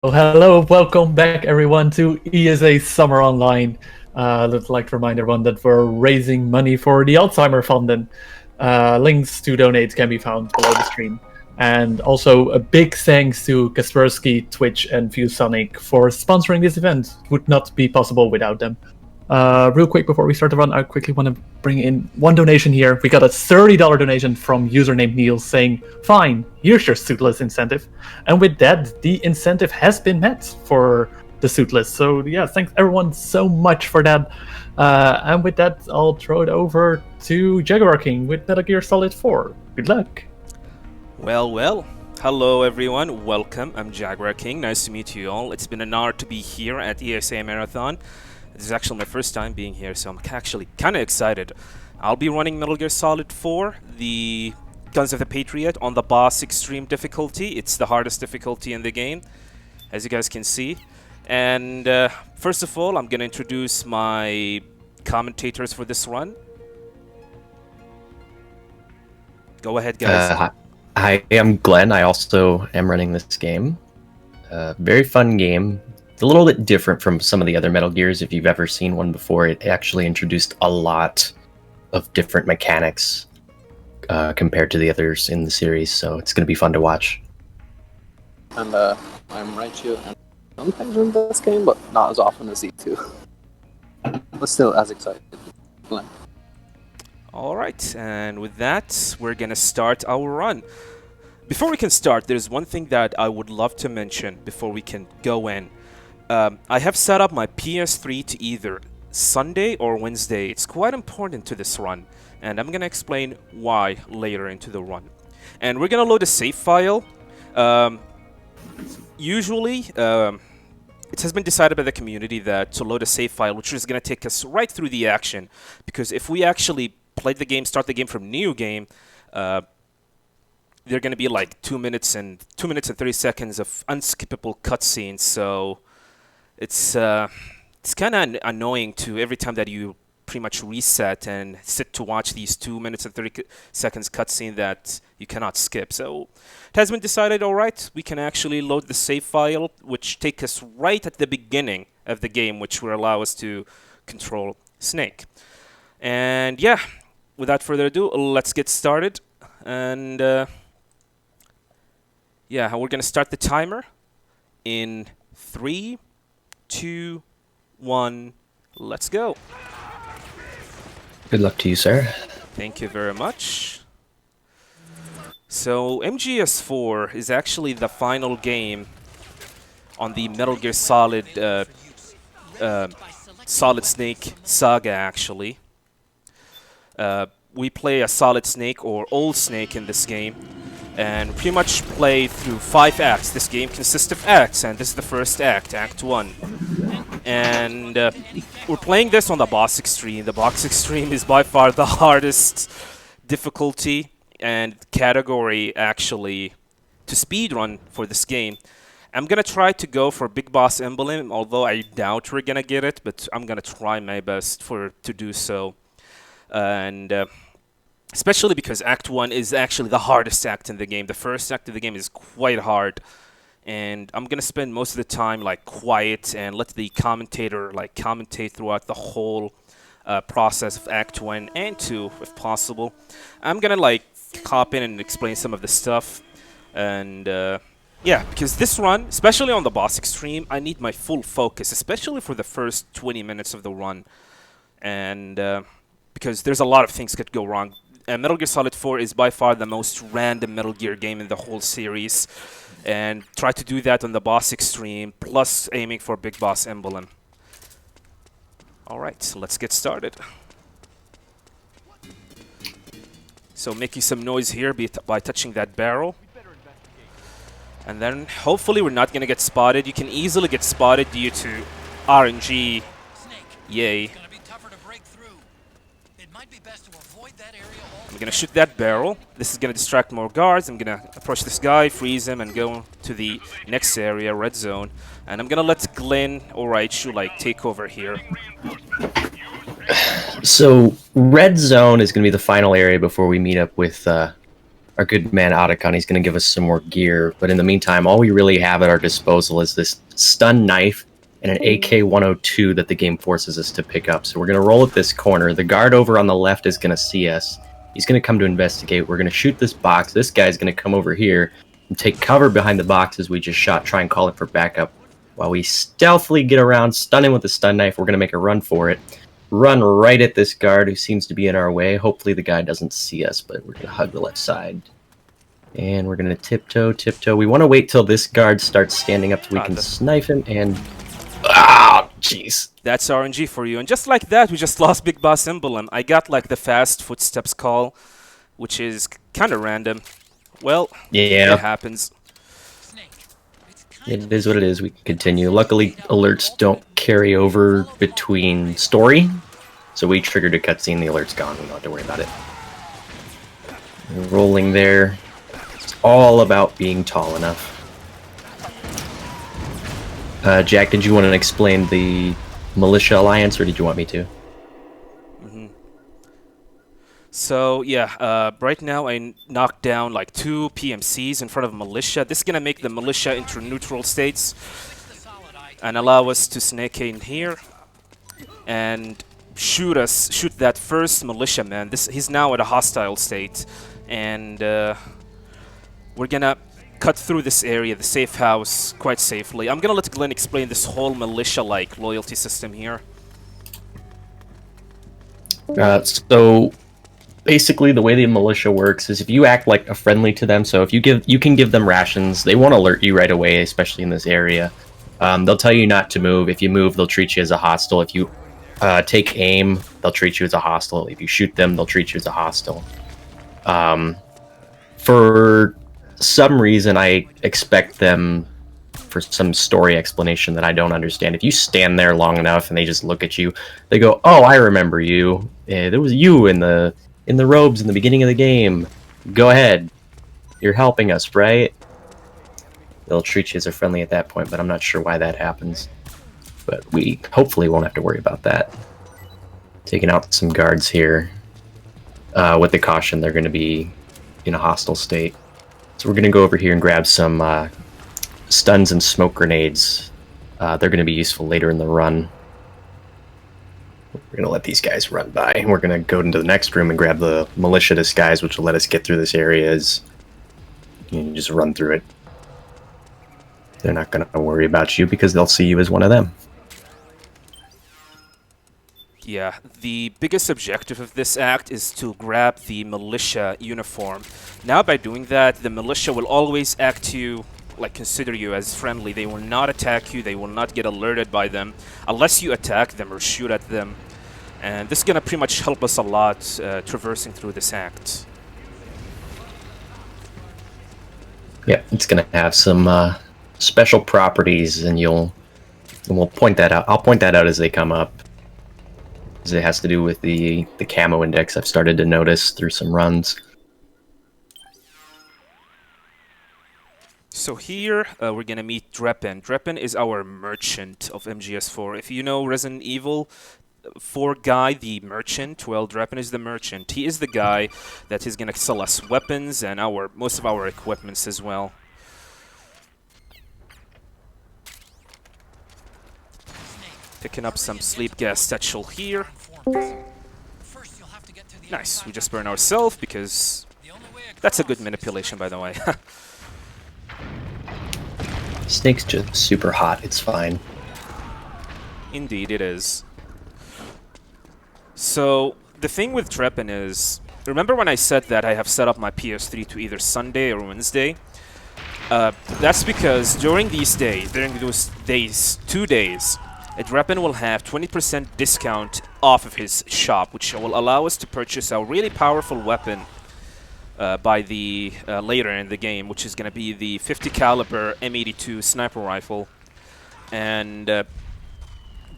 Oh, hello, welcome back everyone to ESA Summer Online. I'd like to remind everyone that we're raising money for the Alzheimer Fund, and links to donate can be found below the stream. And also a big thanks to Kaspersky, Twitch, and ViewSonic for sponsoring this event. It would not be possible without them. Real quick before we start the run, I quickly want to bring in one donation here. We got a $30 donation from user named Neil saying, "Fine, here's your suitless incentive." And with that, the incentive has been met for the suitless. So yeah, thanks everyone so much for that. And with that, I'll throw it over to Jaguar King with Metal Gear Solid 4. Good luck. Well. Hello everyone, welcome. I'm Jaguar King. Nice to meet you all. It's been an honor to be here at ESA Marathon. This is actually my first time being here, so I'm actually kind of excited. I'll be running Metal Gear Solid 4, the Guns of the Patriot, on the boss extreme difficulty. It's the hardest difficulty in the game, as you guys can see. And first of all, I'm going to introduce my commentators for this run. Go ahead, guys. Hi, I'm Glenn. I also am running this game. Very fun game. It's a little bit different from some of the other Metal Gears. If you've ever seen one before, it actually introduced a lot of different mechanics compared to the others in the series, so it's going to be fun to watch. And I'm Raichu, and sometimes in this game, but not as often as these two. But still as excited. Glenn. Alright, and with that, we're gonna start our run. Before we can start, there's one thing that I would love to mention before we can go in. I have set up my PS3 to either Sunday or Wednesday. It's quite important to this run, and I'm gonna explain why later into the run. And we're gonna load a save file. Usually, it has been decided by the community that to load a save file, which is gonna take us right through the action, because if we actually play the game, start the game from new game, they're gonna be like 2 minutes and 30 seconds of unskippable cutscenes. So it's kind of annoying to every time that you pretty much reset and sit to watch these 2 minutes and 30 seconds cutscene that you cannot skip. So it has been decided, all right, we can actually load the save file, which take us right at the beginning of the game, which will allow us to control Snake. And yeah, without further ado, let's get started. And yeah, we're gonna start the timer in 3, 2, 1, let's go. Good luck to you, sir. Thank you very much. So MGS4 is actually the final game on the Metal Gear Solid Solid Snake saga, actually. We play a Solid Snake or Old Snake in this game, and pretty much play through 5 acts. This game consists of acts, and this is the first act, Act 1. And we're playing this on the boss extreme. The boss extreme is by far the hardest difficulty and category, actually, to speedrun for this game. I'm gonna try to go for Big Boss Emblem, although I doubt we're gonna get it, but I'm gonna try my best to do so. And especially because Act 1 is actually the hardest act in the game. The first act of the game is quite hard, and I'm gonna spend most of the time like quiet and let the commentator like commentate throughout the whole process of Act 1 and 2 if possible. I'm gonna like hop in and explain some of the stuff, and yeah, because this run, especially on the boss extreme, I need my full focus, especially for the first 20 minutes of the run, and because there's a lot of things could go wrong. Metal Gear Solid 4 is by far the most random Metal Gear game in the whole series, and try to do that on the boss extreme, plus aiming for Big Boss Emblem. Alright, so let's get started. So making some noise here by touching that barrel. And then hopefully we're not going to get spotted. You can easily get spotted due to RNG. Yay. I'm gonna shoot that barrel. This is gonna distract more guards. I'm gonna approach this guy, freeze him, and go to the next area, red zone. And I'm gonna let Glenn or Raichu like take over here. So red zone is going to be the final area before we meet up with our good man Otacon, he's going to give us some more gear. But in the meantime, all we really have at our disposal is this stun knife and an AK-102 that the game forces us to pick up. So we're going to roll at this corner. The guard over on the left is going to see us. He's going to come to investigate. We're going to shoot this box. This guy's going to come over here and take cover behind the boxes we just shot, try and call it for backup. While we stealthily get around, stun him with the stun knife, we're going to make a run for it. Run right at this guard who seems to be in our way. Hopefully the guy doesn't see us, but we're going to hug the left side. And we're going to tiptoe. We want to wait till this guard starts standing up so we can snipe him and... Ah, jeez. That's RNG for you. And just like that, we just lost Big Boss Emblem. I got like the fast footsteps call, which is kind of random. Well, yeah, it happens. It is what it is. We can continue. Luckily, alerts don't carry over between story, so we triggered a cutscene. The alert's gone. We don't have to worry about it. Rolling there. It's all about being tall enough. Jack, did you want to explain the Militia Alliance, or did you want me to? So yeah, right now I knocked down like 2 PMCs in front of Militia. This is gonna make the Militia into neutral states and allow us to snake in here and shoot that first Militia man. He's now at a hostile state, and we're gonna cut through this area, the safe house, quite safely. I'm gonna let Glenn explain this whole Militia-like loyalty system here. So basically the way the Militia works is if you act like a friendly to them, so if you can give them rations, they won't alert you right away, especially in this area. They'll tell you not to move. If you move, they'll treat you as a hostile. If you take aim, they'll treat you as a hostile. If you shoot them, they'll treat you as a hostile. For some reason, I expect them for some story explanation that I don't understand. If you stand there long enough and they just look at you, they go, "Oh, I remember you. There was you in the robes in the beginning of the game. Go ahead. You're helping us, right?" They'll treat you as a friendly at that point, but I'm not sure why that happens. But we hopefully won't have to worry about that. Taking out some guards here. With the caution, they're going to be in a hostile state. So we're going to go over here and grab some stuns and smoke grenades. They're going to be useful later in the run. We're going to let these guys run by. And we're going to go into the next room and grab the Militia Disguise, which will let us get through this area as you can just run through it. They're not going to worry about you because they'll see you as one of them. Yeah, the biggest objective of this act is to grab the Militia uniform. Now by doing that, the Militia will always consider you as friendly. They will not attack you, they will not get alerted by them unless you attack them or shoot at them. And this is gonna pretty much help us a lot traversing through this act. Yeah, it's gonna have some special properties, and we'll point that out. I'll point that out as they come up. As it has to do with the Camo index I've started to notice through some runs. So here we're gonna meet Dreppen. Dreppen is our merchant of MGS4. If you know Resident Evil 4 guy, the merchant, well, Dreppen is the merchant. He is the guy that is gonna sell us weapons and most of our equipments as well. Picking up some sleep gas satchel here. Nice, we just burn ourselves because that's a good manipulation, by the way. Snake's just super hot, it's fine. Indeed, it is. So, the thing with Dreppen is, remember when I said that I have set up my PS3 to either Sunday or Wednesday? That's because during those 2 days, Dreppen will have 20% discount off of his shop, which will allow us to purchase a really powerful weapon by the later in the game, which is going to be the 50 caliber M82 sniper rifle. And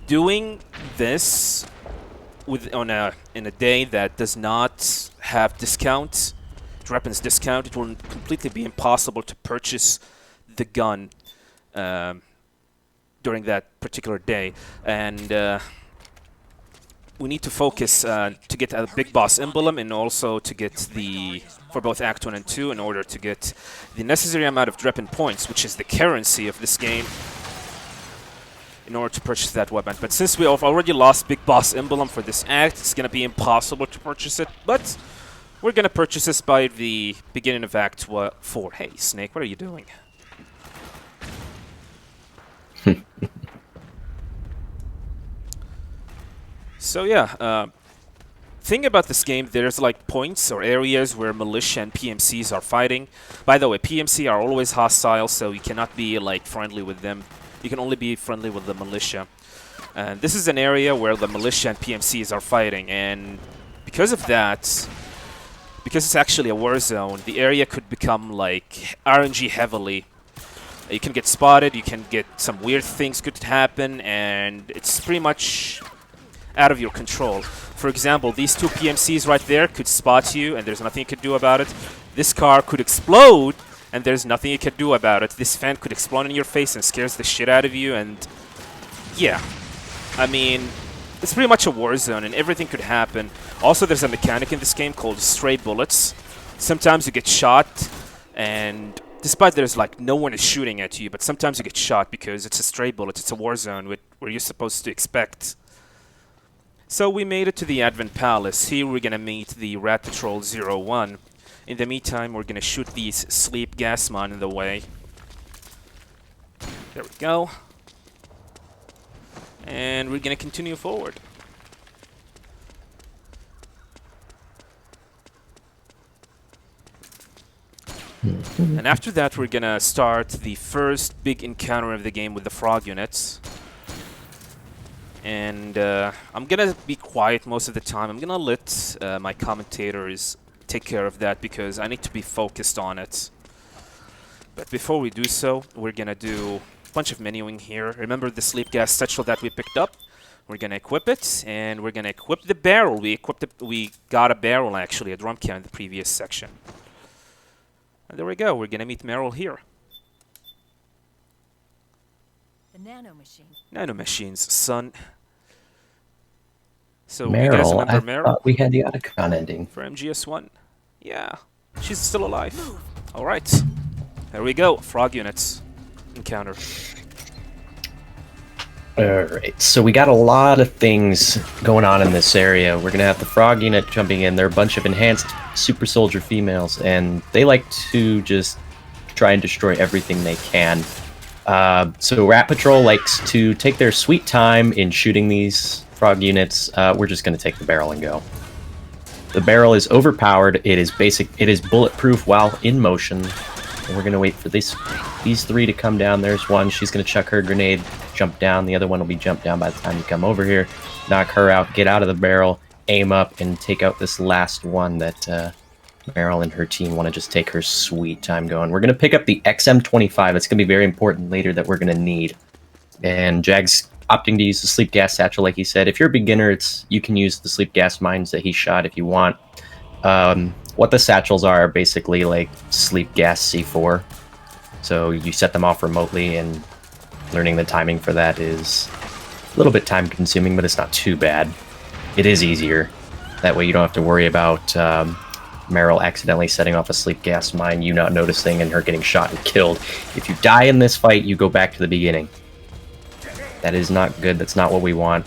doing this in a day that does not have discount, Dreppen's discount, it will completely be impossible to purchase the gun during that particular day. And we need to focus to get a big boss emblem, and also to get for both Act 1 and 2, in order to get the necessary amount of Dreppen points, which is the currency of this game, in order to purchase that weapon. But since we have already lost big boss emblem for this act, it's gonna be impossible to purchase it, but we're gonna purchase this by the beginning of Act 4. Hey, Snake, what are you doing? So yeah, thing about this game, there's like points or areas where militia and PMCs are fighting. By the way, PMC are always hostile, so you cannot be like friendly with them. You can only be friendly with the militia. And this is an area where the militia and PMCs are fighting, and because of that, because it's actually a war zone, the area could become like RNG heavily. You can get spotted, you can get some weird things could happen, and it's pretty much out of your control. For example, these two PMCs right there could spot you, and there's nothing you could do about it. This car could explode, and there's nothing you can do about it. This fan could explode in your face and scares the shit out of you, and yeah. I mean, it's pretty much a war zone, and everything could happen. Also, there's a mechanic in this game called stray bullets. Sometimes you get shot, and despite there's like no one is shooting at you, but sometimes you get shot because it's a stray bullet. It's a war zone where you're supposed to expect. So we made it to the Advent Palace. Here we're gonna meet the Rat Patrol 01. In the meantime, we're gonna shoot these sleep gas mine in the way. There we go. And we're gonna continue forward. And after that, we're gonna start the first big encounter of the game with the frog units. And I'm gonna be quiet most of the time. I'm gonna let my commentators take care of that because I need to be focused on it. But before we do so, we're gonna do a bunch of menuing here. Remember the sleep gas satchel that we picked up? We're gonna equip it, and we're gonna equip the barrel. We got a barrel actually, a drum can in the previous section. And there we go. We're gonna meet Meryl here. The nano machine. Nano machines, son. So Meryl, you guys remember I Meryl thought we had the Otacon ending. for MGS1? Yeah, she's still alive. All right, there we go. Frog units encounter. Alright, so we got a lot of things going on in this area. We're gonna have the frog unit jumping in. They're a bunch of enhanced super soldier females, and they like to just try and destroy everything they can. So Rat Patrol likes to take their sweet time in shooting these frog units. We're just gonna take the barrel and go. The barrel is overpowered. It is bulletproof while in motion. And we're gonna wait for these three to come down. There's one. She's gonna chuck her grenade, jump down. The other one will be jumped down by the time you come over here. Knock her out. Get out of the barrel. Aim up and take out this last one that Meryl and her team want to just take her sweet time going. We're gonna pick up the XM25. It's gonna be very important later that we're gonna need. And Jag's opting to use the sleep gas satchel, like he said. If you're a beginner, you can use the sleep gas mines that he shot if you want. What the satchels are basically like sleep gas C4. So you set them off remotely, and learning the timing for that is a little bit time consuming, but it's not too bad. It is easier. That way you don't have to worry about Meryl accidentally setting off a sleep gas mine, you not noticing, and her getting shot and killed. If you die in this fight, you go back to the beginning. That is not good. That's not what we want.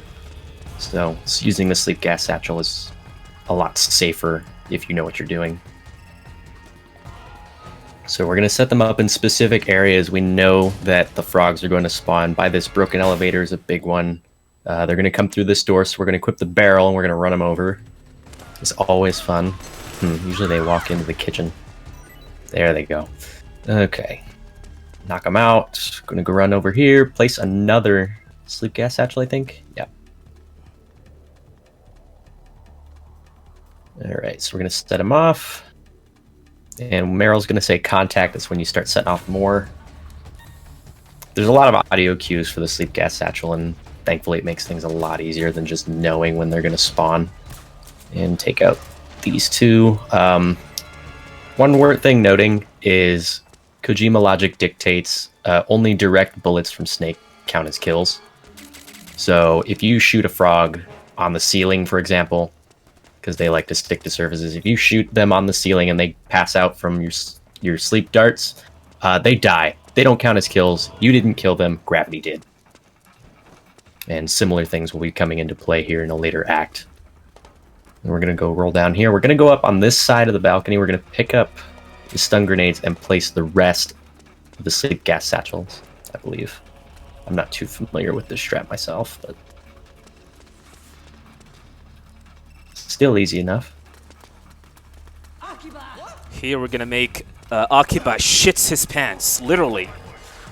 So using the sleep gas satchel is a lot safer if you know what you're doing. So we're going to set them up in specific areas. We know that the frogs are going to spawn by this broken elevator is a big one. They're going to come through this door, so we're going to equip the barrel and we're going to run them over. It's always fun. Usually they walk into the kitchen. There they go. Okay. Knock them out. Going to go run over here. Place another sleep gas satchel, I think. Yeah. Alright, so we're going to set them off. And Meryl's going to say contact. That's when you start setting off more. There's a lot of audio cues for the sleep gas satchel, and thankfully it makes things a lot easier than just knowing when they're going to spawn. And take out these two. One word thing noting is Kojima logic dictates only direct bullets from Snake count as kills. So if you shoot a frog on the ceiling, for example, because they like to stick to surfaces. If you shoot them on the ceiling and they pass out from your sleep darts, they die. They don't count as kills. You didn't kill them. Gravity did. And similar things will be coming into play here in a later act. And we're going to go roll down here. We're going to go up on this side of the balcony. We're going to pick up the stun grenades and place the rest of the sleep gas satchels, I believe. I'm not too familiar with this strat myself, but still easy enough. Here we're gonna make Akiba shits his pants, literally.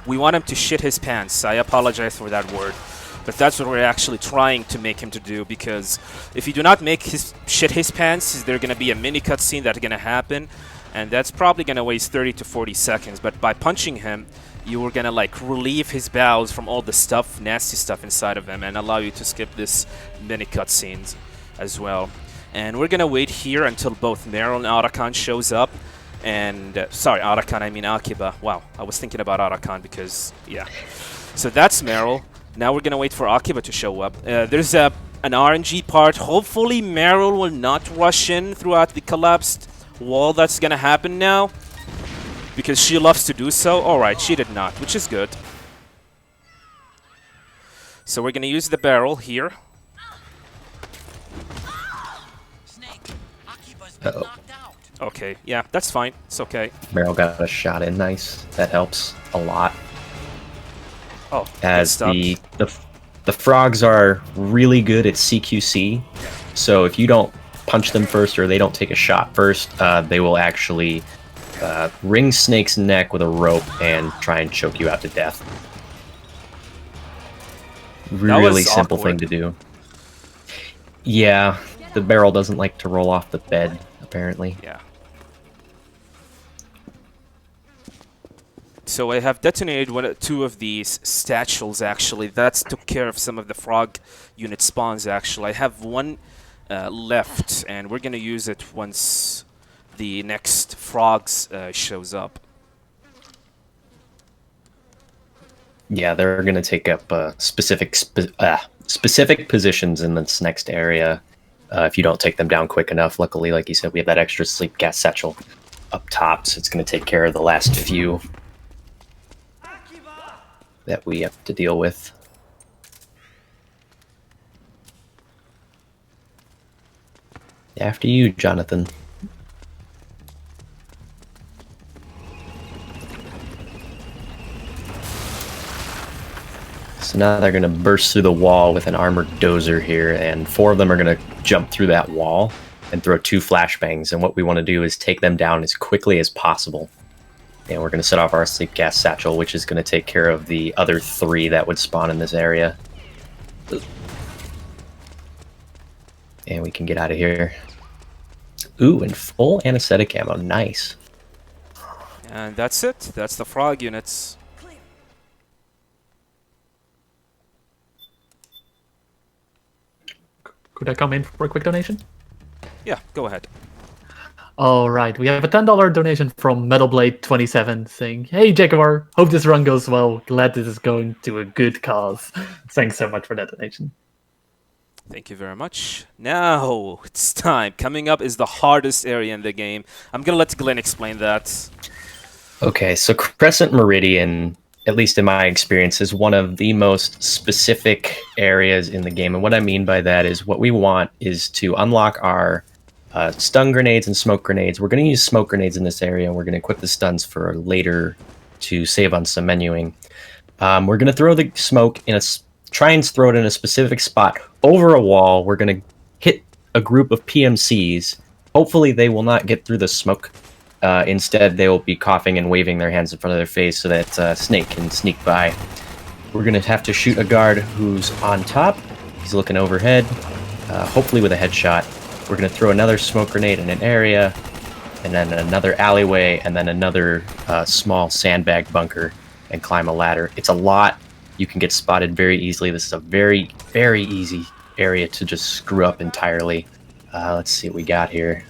We want him to shit his pants. I apologize for that word, but that's what we're actually trying to make him to do, because if you do not make his shit his pants, there's gonna be a mini cutscene that's gonna happen, and that's probably gonna waste 30 to 40 seconds. But by punching him, you were gonna like relieve his bowels from all the stuff, nasty stuff inside of him, and allow you to skip this mini cutscenes as well. And we're gonna wait here until both Meryl and Arakan shows up. And sorry, Arakan, I mean Akiba. Wow, I was thinking about Arakan because yeah. So that's Meryl. Now we're gonna wait for Akiba to show up. There's an RNG part. Hopefully Meryl will not rush in throughout the collapsed wall that's gonna happen now, because she loves to do so. Alright, she did not, which is good. So we're gonna use the barrel here. Uh-oh. Okay, yeah, that's fine. It's okay. Meryl got a shot in, nice. That helps a lot. Oh, As the frogs are really good at CQC, so if you don't punch them first or they don't take a shot first, they will actually wring Snake's neck with a rope and try and choke you out to death. Really simple thing to do. Yeah, the barrel doesn't like to roll off the bed, apparently. Yeah. So I have detonated two of these satchels, actually. That took care of some of the frog unit spawns, actually. I have one left, and we're going to use it once the next frogs shows up. Yeah, they're going to take up specific positions in this next area if you don't take them down quick enough. Luckily, like you said, we have that extra sleep gas satchel up top, so it's going to take care of the last few that we have to deal with. After you, Jonathan. So now they're going to burst through the wall with an armored dozer here, and 4 of them are going to jump through that wall and throw 2 flashbangs, and what we want to do is take them down as quickly as possible. And we're going to set off our sleep gas satchel, which is going to take care of the other 3 that would spawn in this area. And we can get out of here. Ooh, and full anesthetic ammo. Nice. And that's it. That's the frog units. Could I come in for a quick donation? Yeah, go ahead. All right, we have a $10 donation from Metalblade27 saying, "Hey Jaguar, hope this run goes well. Glad this is going to a good cause." Thanks so much for that donation. Thank you very much. Now it's time. Coming up is the hardest area in the game. I'm gonna let Glenn explain that. Okay, so Crescent Meridian, at least in my experience, is one of the most specific areas in the game. And what I mean by that is what we want is to unlock our stun grenades and smoke grenades. We're going to use smoke grenades in this area, and we're going to equip the stuns for later to save on some menuing. We're going to throw the smoke in try and throw it in a specific spot over a wall. We're going to hit a group of PMCs. Hopefully they will not get through the smoke. Instead, they will be coughing and waving their hands in front of their face so that Snake can sneak by. We're going to have to shoot a guard who's on top. He's looking overhead, hopefully with a headshot. We're going to throw another smoke grenade in an area, and then another alleyway, and then another small sandbag bunker, and climb a ladder. It's a lot. You can get spotted very easily. This is a very, very easy area to just screw up entirely. Let's see what we got here.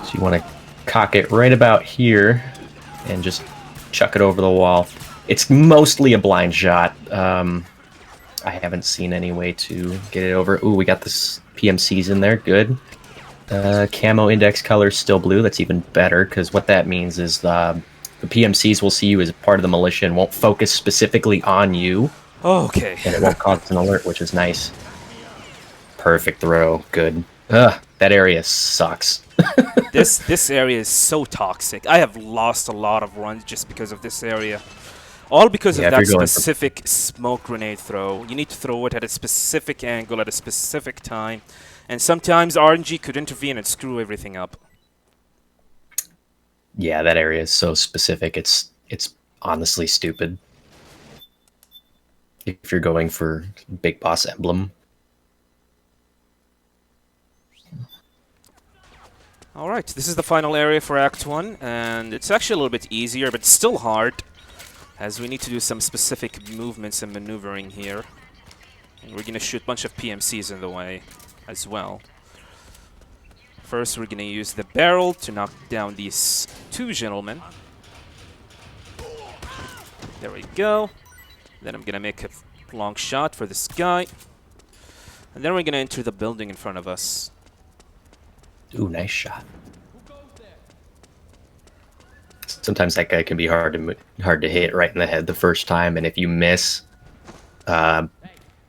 So you want to cock it right about here and just chuck it over the wall. It's mostly a blind shot. I haven't seen any way to get it over. Ooh, we got this PMCs in there. Good. Camo index color still blue. That's even better, because what that means is the PMCs will see you as part of the militia and won't focus specifically on you. Okay. And it won't cause an alert, which is nice. Perfect throw. Good. Ugh, that area sucks. This area is so toxic. I have lost a lot of runs just because of this area. All because Yeah, of if that you're going specific smoke grenade throw. You need to throw it at a specific angle at a specific time. And sometimes RNG could intervene and screw everything up. Yeah, that area is so specific. It's honestly stupid. If you're going for Big Boss Emblem. Alright, this is the final area for Act 1, and it's actually a little bit easier, but still hard, as we need to do some specific movements and maneuvering here. And we're gonna shoot a bunch of PMCs in the way as well. First, we're gonna use the barrel to knock down these two gentlemen. There we go. Then I'm gonna make a long shot for this guy. And then we're gonna enter the building in front of us. Ooh, nice shot. Sometimes that guy can be hard to hit right in the head the first time, and if you miss,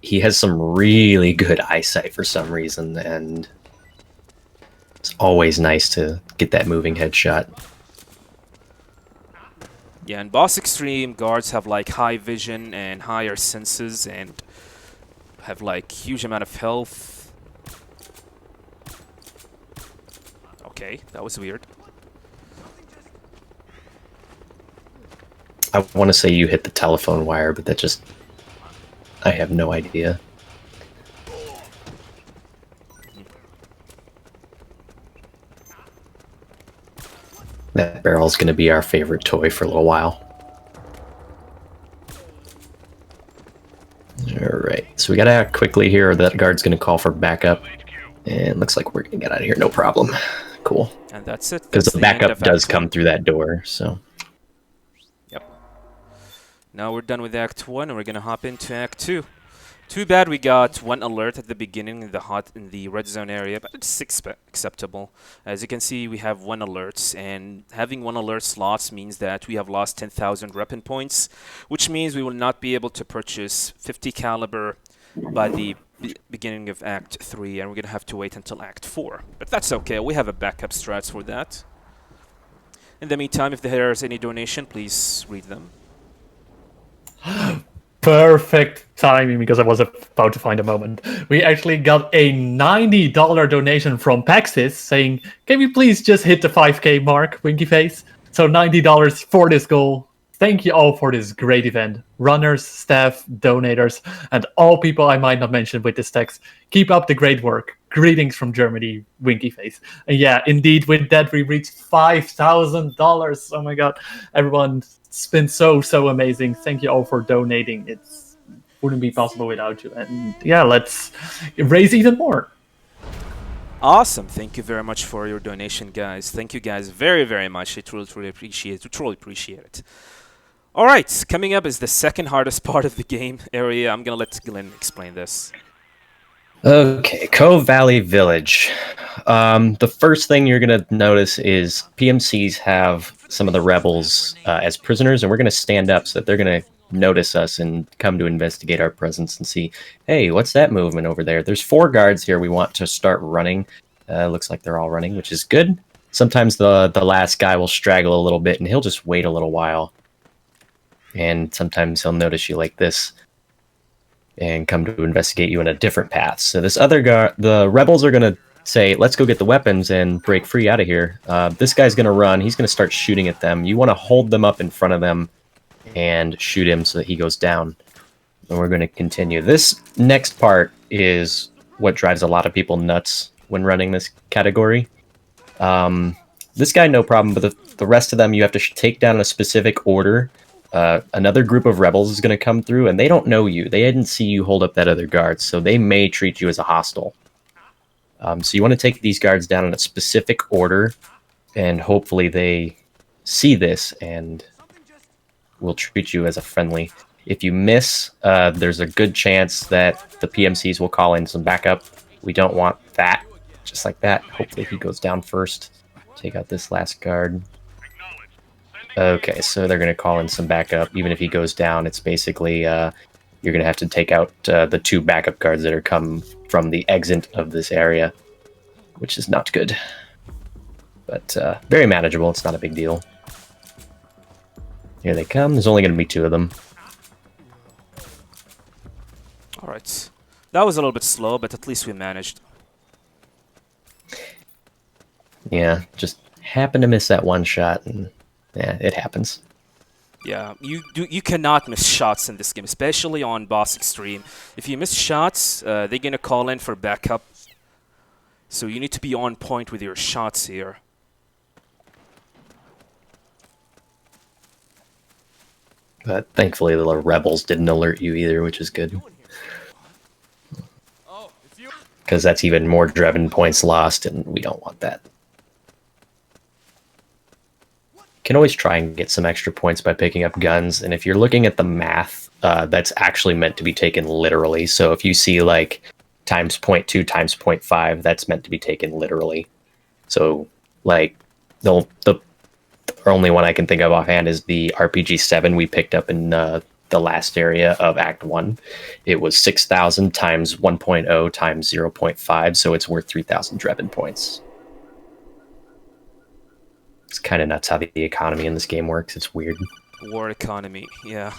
he has some really good eyesight for some reason, and it's always nice to get that moving headshot. Yeah, in Boss Extreme, guards have like high vision and higher senses and have like huge amount of health. Okay, that was weird. I want to say you hit the telephone wire, but that just... I have no idea. That barrel's going to be our favorite toy for a little while. Alright, so we gotta act quickly here, or that guard's going to call for backup. And looks like we're going to get out of here, no problem. Cool. And that's it. Because That's the end backup of does Act come 1. through that door, so... Yep. Now we're done with Act 1 and we're gonna hop into Act 2. Too bad we got one alert at the beginning in the red zone area, but it's acceptable. As you can see, we have one alert, and having one alert slots means that we have lost 10,000 weapon points, which means we will not be able to purchase 50 caliber by the beginning of Act 3, and we're gonna have to wait until Act 4. But that's okay, we have a backup strats for that. In the meantime, if there is any donation, please read them. Perfect timing, because I was about to find a moment. We actually got a $90 donation from Paxis saying, "Can we please just hit the 5K mark, Winky Face?" So $90 for this goal. Thank you all for this great event. Runners, staff, donators, and all people I might not mention with this text. Keep up the great work. Greetings from Germany, Winky Face. And yeah, indeed, with that we reached $5,000. Oh my god. Everyone, it's been so amazing. Thank you all for donating. It wouldn't be possible without you. And yeah, let's raise even more. Awesome. Thank you very much for your donation, guys. Thank you guys very much. I truly appreciate it. Alright, coming up is the second hardest part of the game area. I'm gonna let Glenn explain this. Okay, Cove Valley Village. The first thing you're going to notice is PMCs have some of the rebels as prisoners, and we're going to stand up so that they're going to notice us and come to investigate our presence and see, hey, what's that movement over there? There's 4 guards here we want to start running. Looks like they're all running, which is good. Sometimes the last guy will straggle a little bit, and he'll just wait a little while. And sometimes he'll notice you like this and come to investigate you in a different path. So this other guy, the rebels are going to say, let's go get the weapons and break free out of here. This guy's going to run. He's going to start shooting at them. You want to hold them up in front of them and shoot him so that he goes down. And we're going to continue. This next part is what drives a lot of people nuts when running this category. This guy, no problem, but the rest of them, you have to take down in a specific order. Another group of rebels is going to come through, and they don't know you. They didn't see you hold up that other guard, so they may treat you as a hostile. So you want to take these guards down in a specific order, and hopefully they see this and will treat you as a friendly. If you miss, there's a good chance that the PMCs will call in some backup. We don't want that. Just like that. Hopefully he goes down first. Take out this last guard. Okay, so they're going to call in some backup. Even if he goes down, it's basically you're going to have to take out the 2 backup guards that are come from the exit of this area, which is not good. But very manageable. It's not a big deal. Here they come. There's only going to be 2 of them. Alright. That was a little bit slow, but at least we managed. Yeah, just happened to miss that one shot, and yeah, it happens. Yeah, you cannot miss shots in this game, especially on Boss Extreme. If you miss shots, they're gonna call in for backup. So you need to be on point with your shots here. But thankfully the rebels didn't alert you either, which is good. Because that's even more Drebin points lost, and we don't want that. Can always try and get some extra points by picking up guns, and if you're looking at the math, that's actually meant to be taken literally. So if you see like times 0.2 times 0.5, that's meant to be taken literally. So like the only one I can think of offhand is the RPG-7 we picked up in the last area of Act 1. It was 6,000 times 1.0 times 0.5, so it's worth 3,000 Drebin points. It's kind of nuts how the economy in this game works. It's weird. War economy, yeah.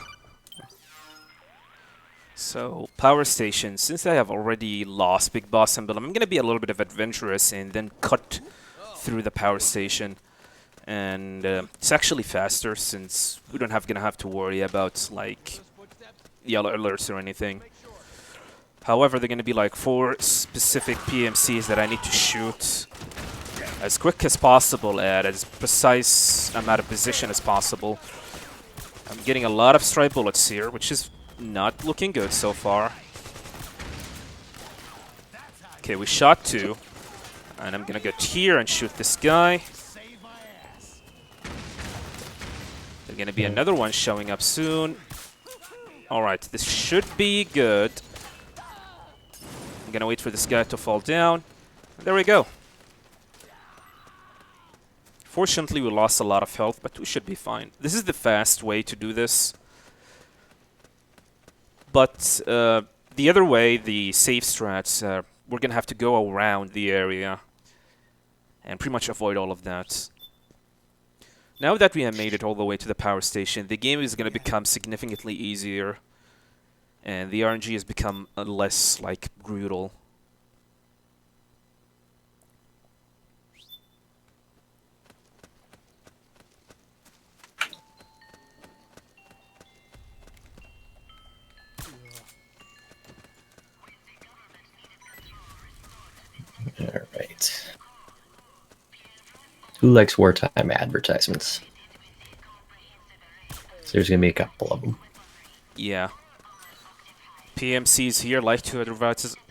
So, power station. Since I have already lost Big Boss Emblem, I'm going to be a little bit of adventurous and then cut through the power station. And it's actually faster since we don't gonna have to worry about like yellow alerts or anything. However, they're gonna be like 4 specific PMCs that I need to shoot as quick as possible at as precise amount of position as possible. I'm getting a lot of stray bullets here, which is not looking good so far. Okay, we shot 2. And I'm gonna get here and shoot this guy. There's gonna be another one showing up soon. Alright, this should be good. I'm gonna wait for this guy to fall down. There we go. Fortunately, we lost a lot of health, but we should be fine. This is the fast way to do this. But the other way, the safe strats, we're gonna have to go around the area and pretty much avoid all of that. Now that we have made it all the way to the power station, the game is gonna become significantly easier, and the RNG has become less like brutal. All right. Who likes wartime advertisements? So there's going to be a couple of them. Yeah. PMCs here like to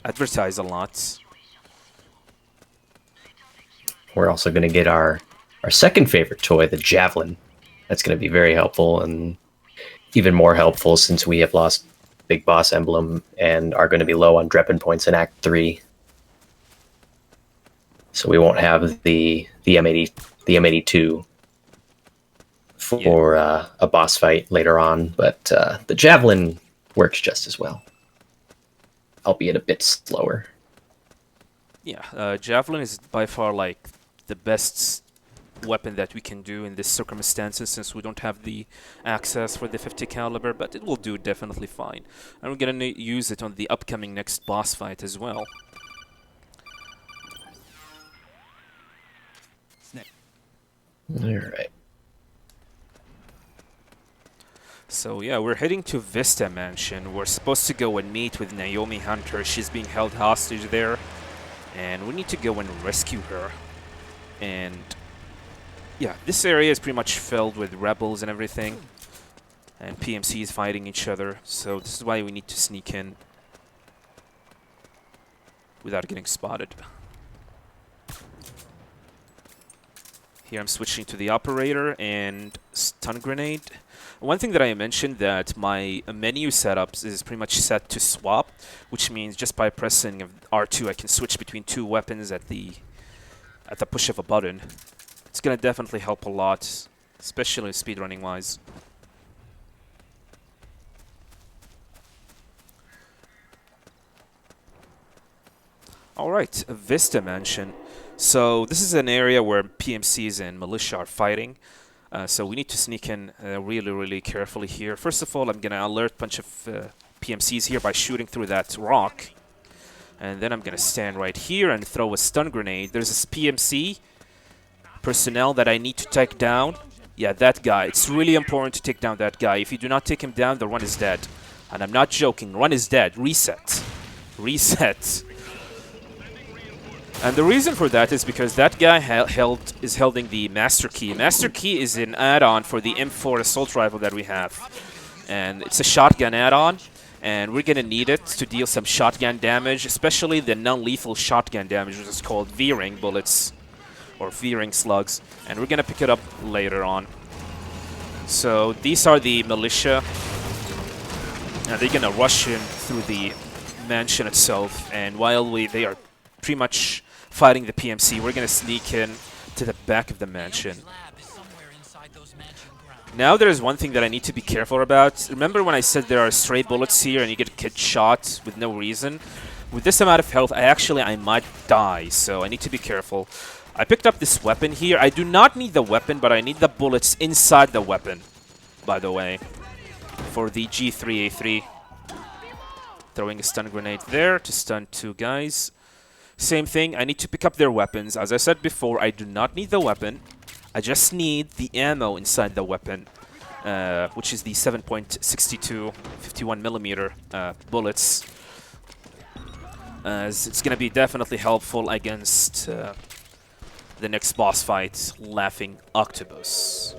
advertise a lot. We're also going to get our second favorite toy, the Javelin. That's going to be very helpful, and even more helpful since we have lost Big Boss Emblem and are going to be low on Drebin points in Act 3. So we won't have the M82 for a boss fight later on, but the Javelin works just as well, albeit a bit slower. Yeah, Javelin is by far like the best weapon that we can do in this circumstances since we don't have the access for the 50 caliber, but it will do definitely fine. And we're gonna use it on the upcoming next boss fight as well. Alright. So yeah, we're heading to Vista Mansion. We're supposed to go and meet with Naomi Hunter. She's being held hostage there, and we need to go and rescue her. And yeah, this area is pretty much filled with rebels and everything, and PMCs fighting each other, so this is why we need to sneak in without getting spotted. Here I'm switching to the operator and stun grenade. One thing that I mentioned that my menu setups is pretty much set to swap, which means just by pressing R2 I can switch between two weapons at the push of a button. It's gonna definitely help a lot, especially speedrunning wise. Alright, Vista Mansion. So this is an area where PMCs and militia are fighting. So we need to sneak in really carefully here. First of all, I'm gonna alert a bunch of PMCs here by shooting through that rock. And then I'm gonna stand right here and throw a stun grenade. There's this PMC personnel that I need to take down. Yeah, that guy. It's really important to take down that guy. If you do not take him down, the run is dead. And I'm not joking. Run is dead. Reset. Reset. And the reason for that is because that guy is holding the Master Key. Master Key is an add-on for the M4 assault rifle that we have. And it's a shotgun add-on, and we're gonna need it to deal some shotgun damage, especially the non-lethal shotgun damage, which is called V-ring bullets, or V-ring slugs. And we're gonna pick it up later on. So these are the militia, and they're gonna rush in through the mansion itself. And while they are pretty much fighting the PMC, we're gonna sneak in to the back of the mansion. Now there's one thing that I need to be careful about. Remember when I said there are stray bullets here and you get shot with no reason? With this amount of health, I might die, so I need to be careful. I picked up this weapon here. I do not need the weapon, but I need the bullets inside the weapon, by the way, for the G3A3. Throwing a stun grenade there to stun two guys. Same thing, I need to pick up their weapons. As I said before, I do not need the weapon. I just need the ammo inside the weapon, which is the 7.62 51mm bullets. As it's going to be definitely helpful against the next boss fight, Laughing Octopus.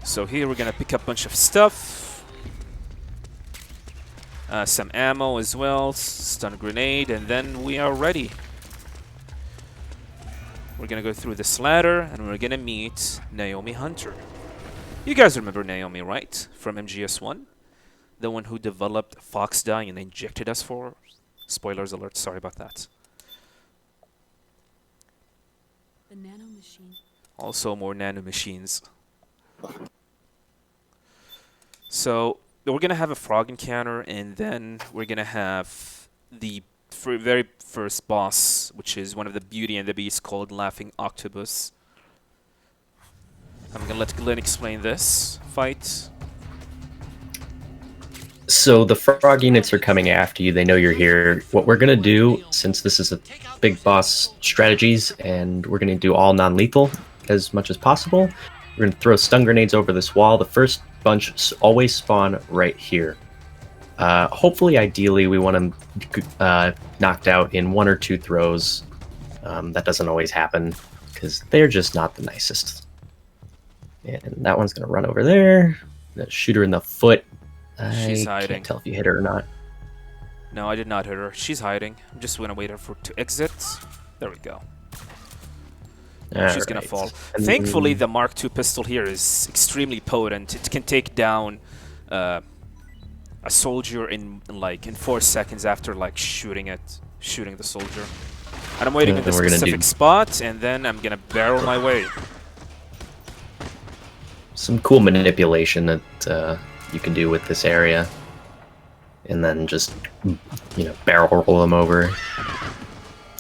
So here we're gonna pick up a bunch of stuff. Some ammo as well, stun grenade, and then we are ready. We're gonna go through this ladder, and we're gonna meet Naomi Hunter. You guys remember Naomi, right? From MGS1? The one who developed Fox Dye and injected us for... Spoilers alert, sorry about that. The nano machine. Also more nano machines. So we're gonna have a frog encounter, and then we're gonna have the very first boss, which is one of the Beauty and the Beast called Laughing Octopus. I'm gonna let Glenn explain this fight. So the frog units are coming after you. They know you're here. What we're gonna do, since this is a big boss strategies, and we're gonna do all non-lethal as much as possible, we're gonna throw stun grenades over this wall. The first bunch always spawn right here. Hopefully, ideally, we want them knocked out in 1 or 2 throws. That doesn't always happen because they're just not the nicest. And that one's gonna run over there. Shoot her in the foot. She's I hiding. can't tell if you hit her or not. No, I did not hit her. She's hiding. I'm just gonna wait for her to exit. There we go. She's gonna fall. And Thankfully, the Mark II pistol here is extremely potent. It can take down a soldier in 4 seconds after shooting the soldier. And I'm waiting in this specific spot, and then I'm gonna barrel my way. Some cool manipulation that you can do with this area, and then just barrel roll them over.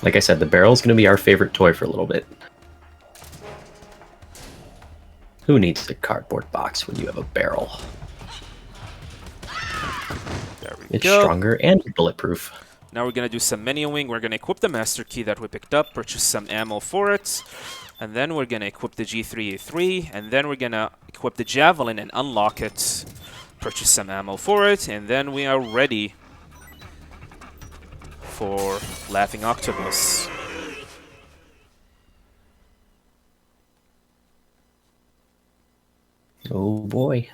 Like I said, the barrel's gonna be our favorite toy for a little bit. Who needs a cardboard box when you have a barrel? There we It's go. stronger and bulletproof. Now we're gonna do some menuing. We're gonna equip the Master Key that we picked up, purchase some ammo for it, and then we're gonna equip the G3A3, and then we're gonna equip the Javelin and unlock it, purchase some ammo for it, and then we are ready for Laughing Octopus. Oh boy.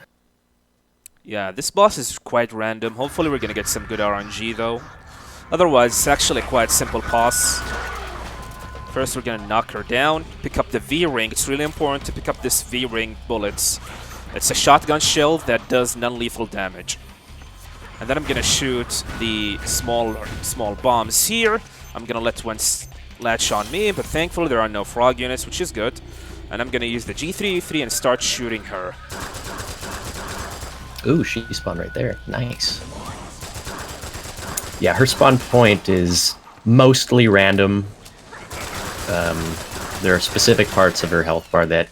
Yeah, this boss is quite random. Hopefully we're gonna get some good RNG though. Otherwise, it's actually a quite simple boss. First, we're gonna knock her down, pick up the V-ring. It's really important to pick up this V-ring bullets. It's a shotgun shell that does non-lethal damage. And then I'm gonna shoot the small bombs here. I'm gonna let one latch on me, but thankfully there are no frog units, which is good. And I'm gonna use the G3E3 and start shooting her. Ooh, she spawned right there. Nice. Yeah, her spawn point is mostly random. There are specific parts of her health bar that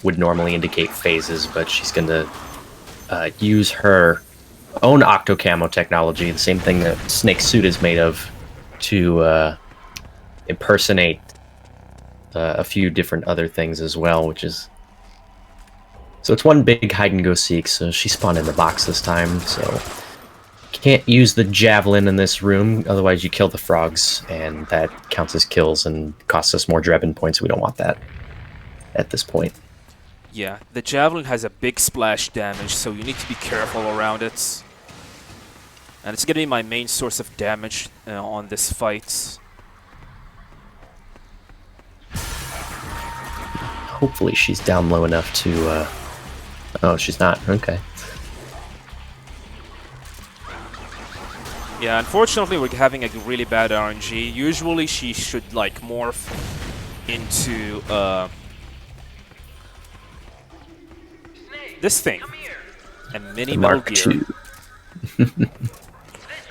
would normally indicate phases, but she's going to use her own Octo Camo technology, the same thing that Snake's suit is made of, to impersonate a few different other things as well, which is... So it's one big hide-and-go-seek, so she spawned in the box this time, so... Can't use the javelin in this room, otherwise you kill the frogs, and that counts as kills and costs us more Drebin points. We don't want that at this point. Yeah, the javelin has a big splash damage, so you need to be careful around it. And it's gonna be my main source of damage on this fight. Hopefully she's down low enough to... Oh, she's not. Okay. Yeah, unfortunately we're having a really bad RNG. Usually she should like morph into this thing, a mini Metal Gear.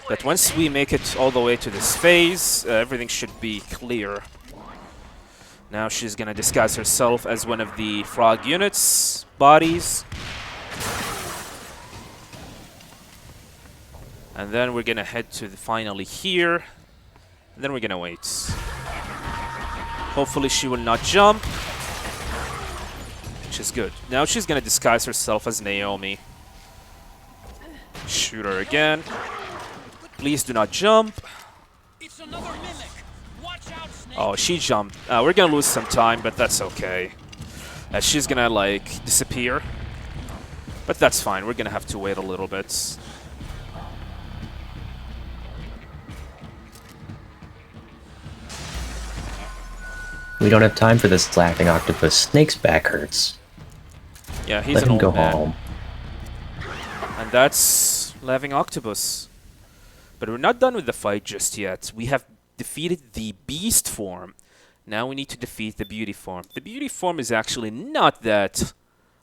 But once we make it all the way to this phase, everything should be clear. Now she's gonna disguise herself as one of the frog units' bodies. And then we're gonna head to finally here. And then we're gonna wait. Hopefully she will not jump. Which is good. Now she's gonna disguise herself as Naomi. Shoot her again. Please do not jump. Oh, she jumped. We're gonna lose some time, but that's okay. She's gonna like disappear. But that's fine, we're gonna have to wait a little bit. We don't have time for this laughing octopus. Snake's back hurts. Yeah, he's Let an him old go man. home. And that's Laughing Octopus. But we're not done with the fight just yet. We have defeated the Beast form. Now we need to defeat the Beauty form. The Beauty form is actually not that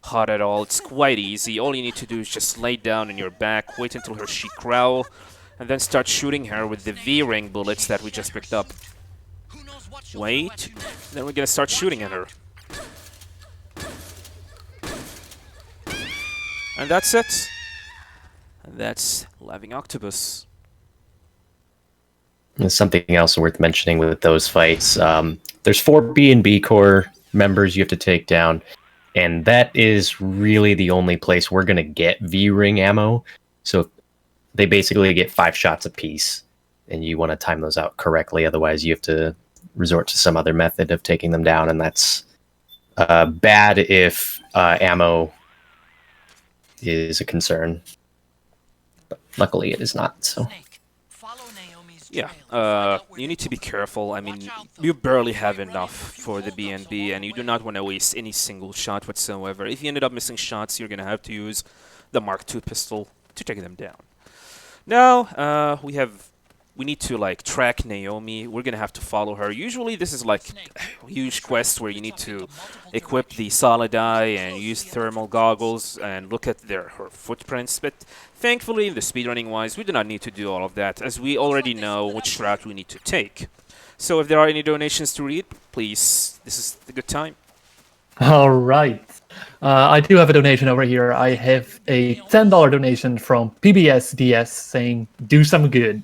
hard at all. It's quite easy. All you need to do is just lay down on your back, wait until she growl, and then start shooting her with the V-ring bullets that we just picked up. Wait, then we're gonna start shooting at her. And that's it. And that's Laughing Octopus. There's something else worth mentioning with those fights. There's 4 B and B Corps members you have to take down, and that is really the only place we're going to get V-ring ammo. So they basically get 5 shots apiece, and you want to time those out correctly, otherwise you have to resort to some other method of taking them down, and that's bad if ammo is a concern. But luckily it is not, so... Yeah, you need to be careful. I mean, you barely have enough for the BNB, and you do not want to waste any single shot whatsoever. If you ended up missing shots, you're going to have to use the Mark II pistol to take them down. Now, we need to, like, track Naomi. We're going to have to follow her. Usually, this is, like, a huge quest where you need to equip the solid eye and use thermal goggles and look at her footprints. But thankfully, in the speedrunning-wise, we do not need to do all of that, as we already know which route we need to take. So if there are any donations to read, please, this is the good time. All right. I do have a donation over here. I have a $10 donation from PBSDS saying, do some good.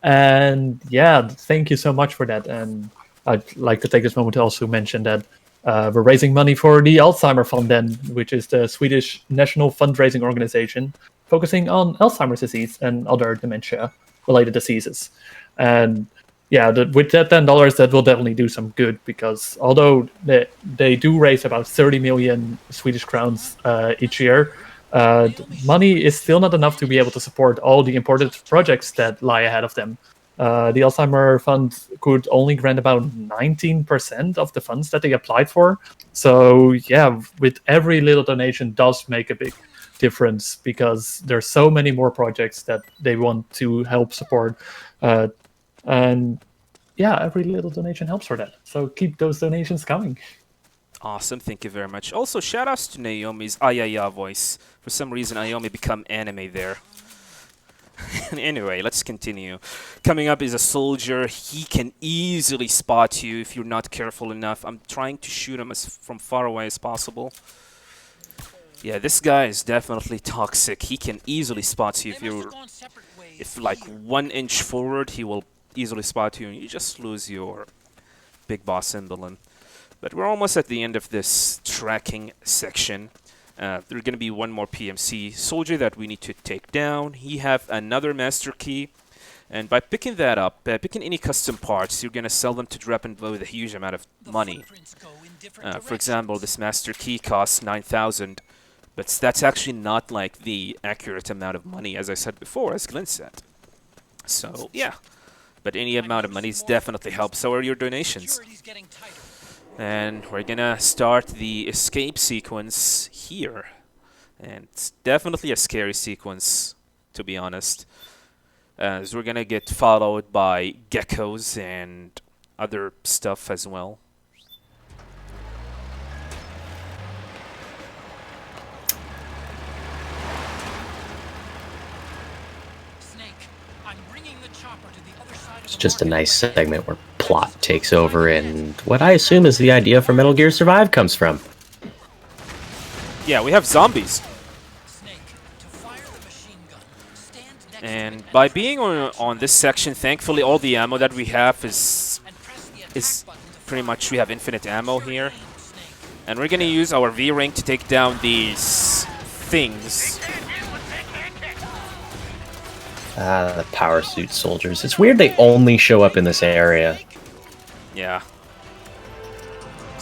And yeah, thank you so much for that. And I'd like to take this moment to also mention that we're raising money for the Alzheimer Fonden, which is the Swedish national fundraising organization focusing on Alzheimer's disease and other dementia-related diseases. And yeah, with that $10, that will definitely do some good, because although they do raise about 30 million Swedish crowns each year, money is still not enough to be able to support all the important projects that lie ahead of them. The Alzheimer Fund could only grant about 19% of the funds that they applied for. So yeah, with every little donation does make a big difference, because there's so many more projects that they want to help support. And yeah, every little donation helps for that. So keep those donations coming. Awesome, thank you very much. Also, shoutouts to Naomi's Ayaya voice. For some reason, Naomi become anime there. Anyway, let's continue. Coming up is a soldier. He can easily spot you if you're not careful enough. I'm trying to shoot him from far away as possible. Yeah, this guy is definitely toxic. He can easily spot you if like 1 inch forward, he will easily spot you and you just lose your big boss emblem. But we're almost at the end of this tracking section. There's going to be one more PMC soldier that we need to take down. He have another master key, and by picking that up, picking any custom parts, you're going to sell them to Drapen with a huge amount of money. For example, this master key costs 9,000, but that's actually not like the accurate amount of money, as I said before, as Glenn said. So yeah, but any amount of money definitely helps. So are your donations. And we're gonna start the escape sequence here. And it's definitely a scary sequence, to be honest. As we're gonna get followed by geckos and other stuff as well. It's just a nice segment where plot takes over, and what I assume is the idea for Metal Gear Survive comes from. Yeah, we have zombies. And by being on this section, thankfully all the ammo that we have is pretty much, we have infinite ammo here. And we're gonna use our V-Ring to take down these things. The power suit soldiers. It's weird they only show up in this area. Yeah.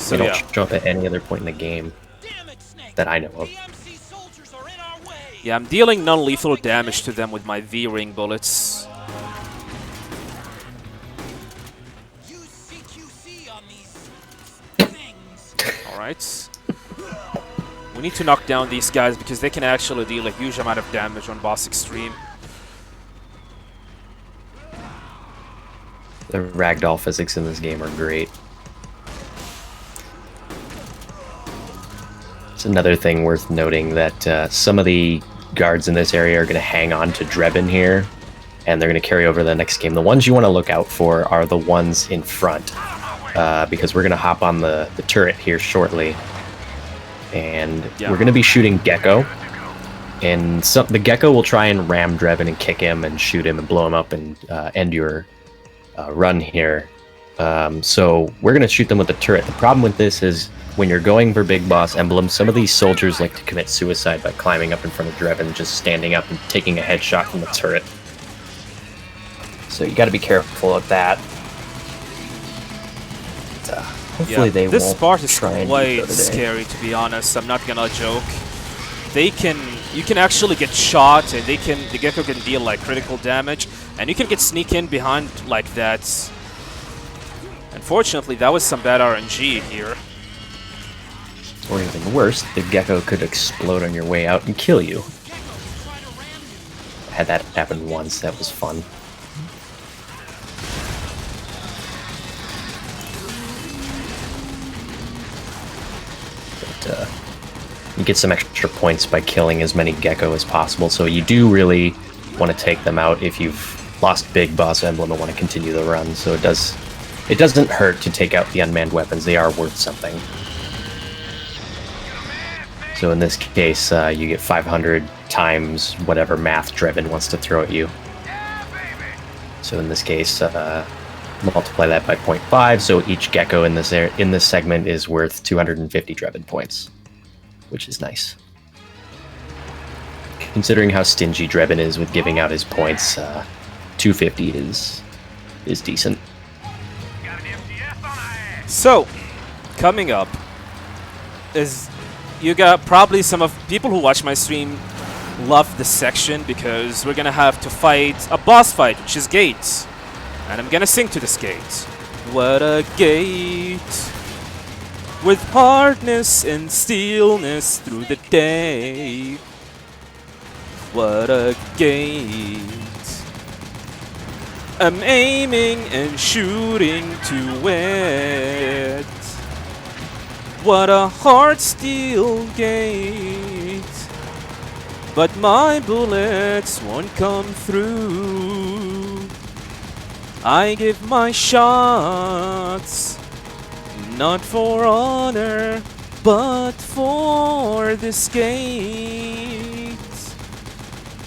They don't show up at any other point in the game that I know of. Yeah, I'm dealing non-lethal damage to them with my V-Ring bullets. Alright. We need to knock down these guys because they can actually deal a huge amount of damage on Boss Extreme. The ragdoll physics in this game are great. It's another thing worth noting that some of the guards in this area are going to hang on to Drebin here, and they're going to carry over the next game. The ones you want to look out for are the ones in front, because we're going to hop on the turret here shortly, and we're going to be shooting Gecko, and the Gecko will try and ram Drebin and kick him and shoot him and blow him up and end your run here. So we're going to shoot them with the turret. The problem with this is when you're going for big boss emblems, some of these soldiers like to commit suicide by climbing up in front of Drebin, just standing up and taking a headshot from the turret. So you got to be careful of that. Hopefully they won't. This part is quite scary, to be honest. I'm not gonna joke. You can actually get shot, and the Gecko can deal like critical damage, and you can get sneak in behind like that. Unfortunately, that was some bad RNG here. Or even worse, the Gecko could explode on your way out and kill you. I had that happen once, that was fun. But, you get some extra points by killing as many Gecko as possible, so you do really want to take them out if you've lost Big Boss Emblem and want to continue the run, so it doesn't hurt to take out the unmanned weapons. They are worth something. So in this case, you get 500 times whatever math Drebin wants to throw at you. So in this case, multiply that by 0.5, so each Gecko in this segment is worth 250 Drebin points, which is nice. Considering how stingy Drebin is with giving out his points, 250 is decent. So, coming up is you got probably some of people who watch my stream love this section because we're gonna have to fight a boss fight, which is Gates. And I'm gonna sing to this gate. What a gate, with hardness and stillness through the day. What a gate, I'm aiming and shooting to it. What a hard steel gate, but my bullets won't come through. I give my shots, not for honor, but for this gate.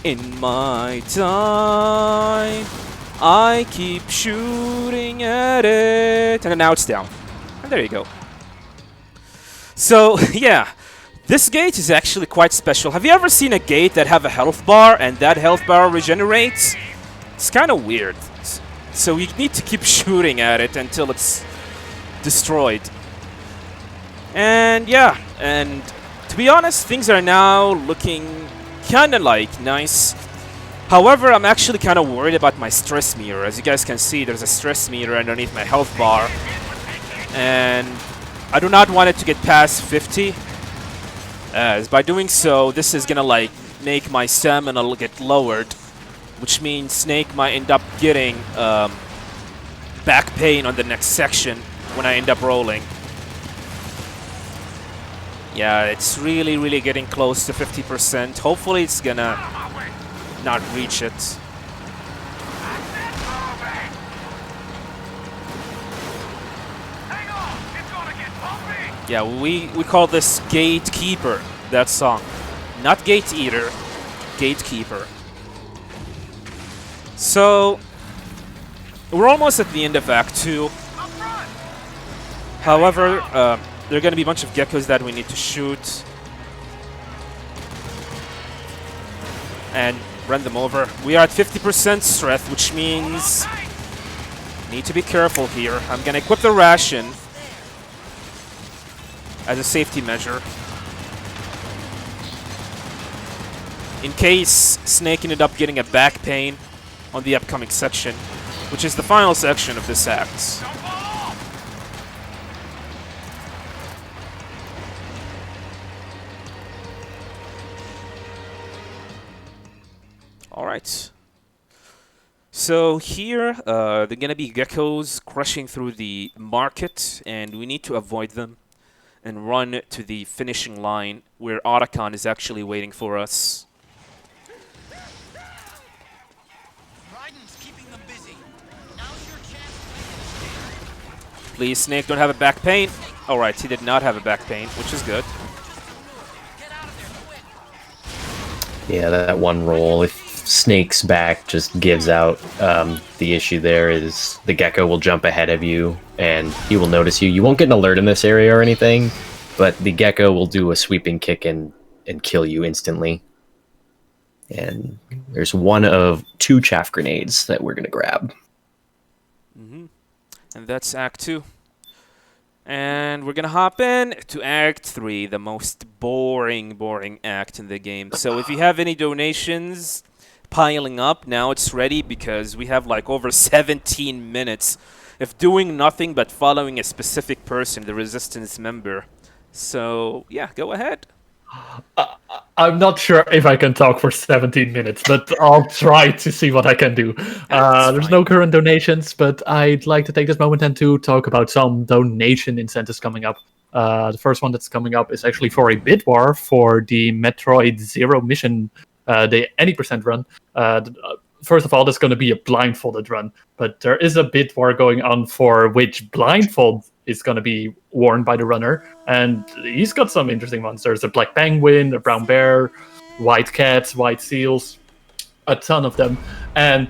In my time, I keep shooting at it. And now it's down. And there you go. So, yeah. This gate is actually quite special. Have you ever seen a gate that have a health bar and that health bar regenerates? It's kind of weird. So you need to keep shooting at it until it's destroyed. And yeah, and to be honest, things are now looking kind of like nice. However, I'm actually kind of worried about my stress meter. As you guys can see, there's a stress meter underneath my health bar. And I do not want it to get past 50. As by doing so, this is gonna like make my stamina get lowered, which means Snake might end up getting back pain on the next section when I end up rolling. Yeah, it's really getting close to 50%. Hopefully it's gonna not reach it. Yeah, we call this Gatekeeper, that song. Not Gate Eater, Gatekeeper. So, we're almost at the end of Act 2. However, there are going to be a bunch of geckos that we need to shoot. And run them over. We are at 50% strength, which means need to be careful here. I'm going to equip the ration as a safety measure, in case Snake ended up getting a back pain on the upcoming section, which is the final section of this act. Alright. So here, there are gonna be geckos crushing through the market, and we need to avoid them and run to the finishing line where Otacon is actually waiting for us. Please, Snake, don't have a back pain. Alright, he did not have a back pain, which is good. Yeah, that one roll, if Snake's back just gives out, the issue there is the gecko will jump ahead of you and he will notice you. You won't get an alert in this area or anything, but the gecko will do a sweeping kick and kill you instantly. And there's one of 2 chaff grenades that we're going to grab. Mm-hmm. And that's Act 2. And we're gonna hop in to Act 3, the most boring act in the game. So if you have any donations piling up, now it's ready because we have like over 17 minutes of doing nothing but following a specific person, the Resistance member. So yeah, go ahead. I'm not sure if I can talk for 17 minutes, but I'll try to see what I can do. There's no current donations, but I'd like to take this moment and to talk about some donation incentives coming up. The first one that's coming up is actually for a bid war for the Metroid Zero mission, the any percent run. First of all, there's going to be a blindfolded run, but there is a bid war going on for which blindfold is going to be worn by the runner, and he's got some interesting ones. There's a black penguin, a brown bear, white cats, white seals, a ton of them, and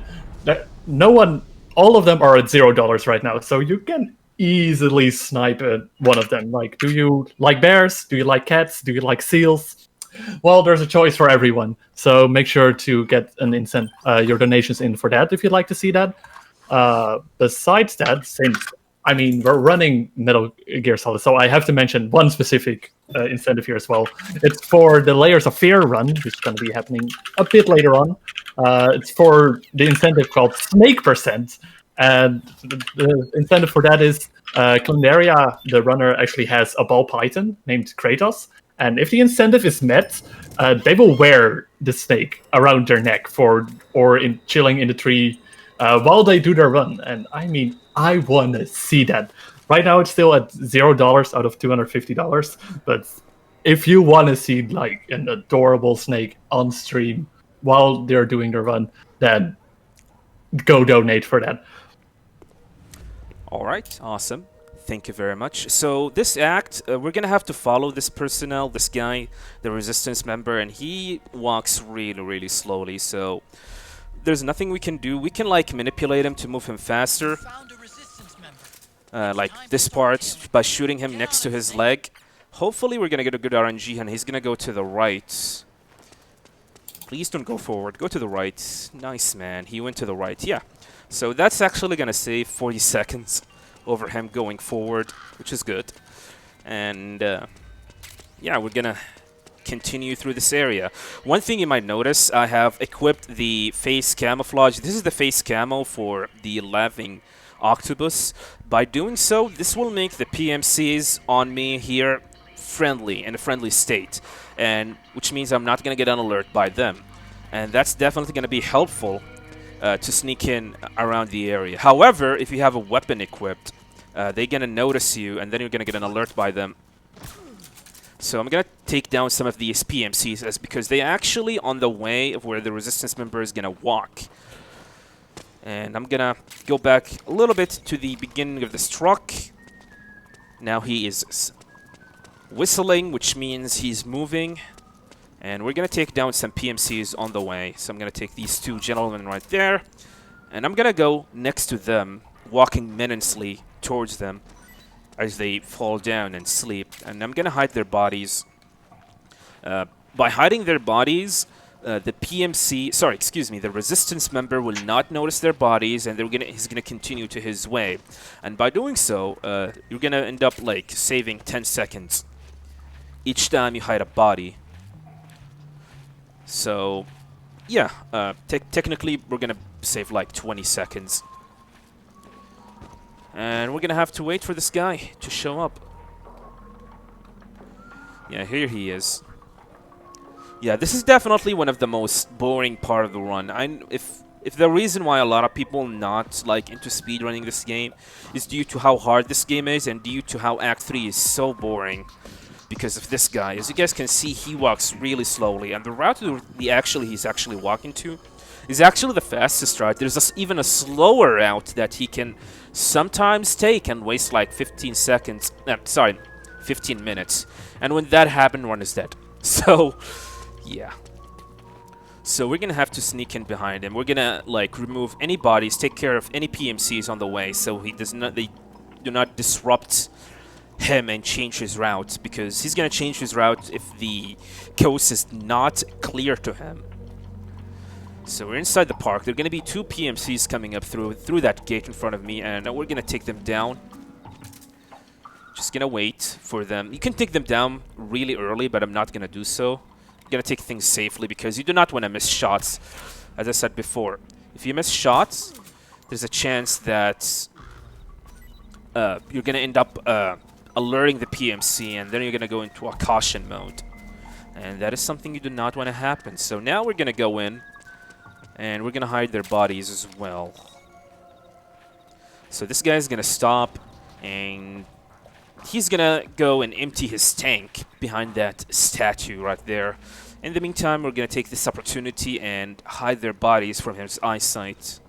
all of them are at $0 right now, so you can easily snipe one of them. Like, do you like bears? Do you like cats? Do you like seals? Well, there's a choice for everyone, so make sure to get your donations in for that if you'd like to see that. Besides that, since I mean, we're running Metal Gear Solid, so I have to mention one specific incentive here as well. It's for the Layers of Fear run, which is going to be happening a bit later on. It's for the incentive called Snake Percent, and the incentive for that is Clendaria, the runner, actually has a ball python named Kratos, and if the incentive is met, they will wear the snake around their neck chilling in the tree while they do their run. And I mean, I want to see that. Right now, it's still at $0 out of $250. But if you want to see like an adorable snake on stream while they're doing their run, then go donate for that. All right, awesome. Thank you very much. So this act, we're gonna have to follow this personnel, this guy, the resistance member, and he walks really, really slowly. So there's nothing we can do. We can like manipulate him to move him faster. Like this part by shooting him next to his leg. Hopefully we're gonna get a good RNG and he's gonna go to the right. Please don't go forward. Go to the right. Nice, man. He went to the right. Yeah. So that's actually gonna save 40 seconds over him going forward, which is good. And yeah, we're gonna continue through this area. One thing you might notice, I have equipped the face camouflage. This is the face camo for the laughing octopus. By doing so, this will make the PMCs on me here friendly, in a friendly state, and which means I'm not gonna get an alert by them, and that's definitely gonna be helpful to sneak in around the area. However, if you have a weapon equipped, they're gonna notice you, and then you're gonna get an alert by them. So I'm gonna take down some of these PMCs as because they actually on the way of where the resistance member is gonna walk. And I'm gonna go back a little bit to the beginning of this truck. Now he is whistling, which means he's moving. And we're gonna take down some PMCs on the way. So I'm gonna take these two gentlemen right there. And I'm gonna go next to them, walking menacingly towards them as they fall down and sleep. And I'm gonna hide their bodies. By hiding their bodies, the the resistance member will not notice their bodies, and he's gonna continue to his way. And by doing so, you're gonna end up like saving 10 seconds each time you hide a body. So, yeah, technically we're gonna save like 20 seconds. And we're gonna have to wait for this guy to show up. Yeah, here he is. Yeah, this is definitely one of the most boring part of the run. If the reason why a lot of people not like into speedrunning this game is due to how hard this game is and due to how Act 3 is so boring because of this guy. As you guys can see, he walks really slowly, and the route he's actually walking to is actually the fastest route. There's even a slower route that he can sometimes take and waste like 15 seconds. 15 minutes. And when that happens, one is dead. So, yeah. So we're gonna have to sneak in behind him. We're gonna like remove any bodies, take care of any PMCs on the way, so they do not disrupt him and change his route, because he's gonna change his route if the coast is not clear to him. So we're inside the park. There are gonna be two PMCs coming up through that gate in front of me, and we're gonna take them down. Just gonna wait for them. You can take them down really early, but I'm not gonna do so. I'm gonna take things safely because you do not want to miss shots. As I said before, if you miss shots, there's a chance that you're gonna end up alerting the PMC, and then you're gonna go into a caution mode, and that is something you do not want to happen. So now we're gonna go in, and we're gonna hide their bodies as well. So this guy's gonna stop, and he's gonna go and empty his tank behind that statue right there. In the meantime, we're gonna take this opportunity and hide their bodies from his eyesight.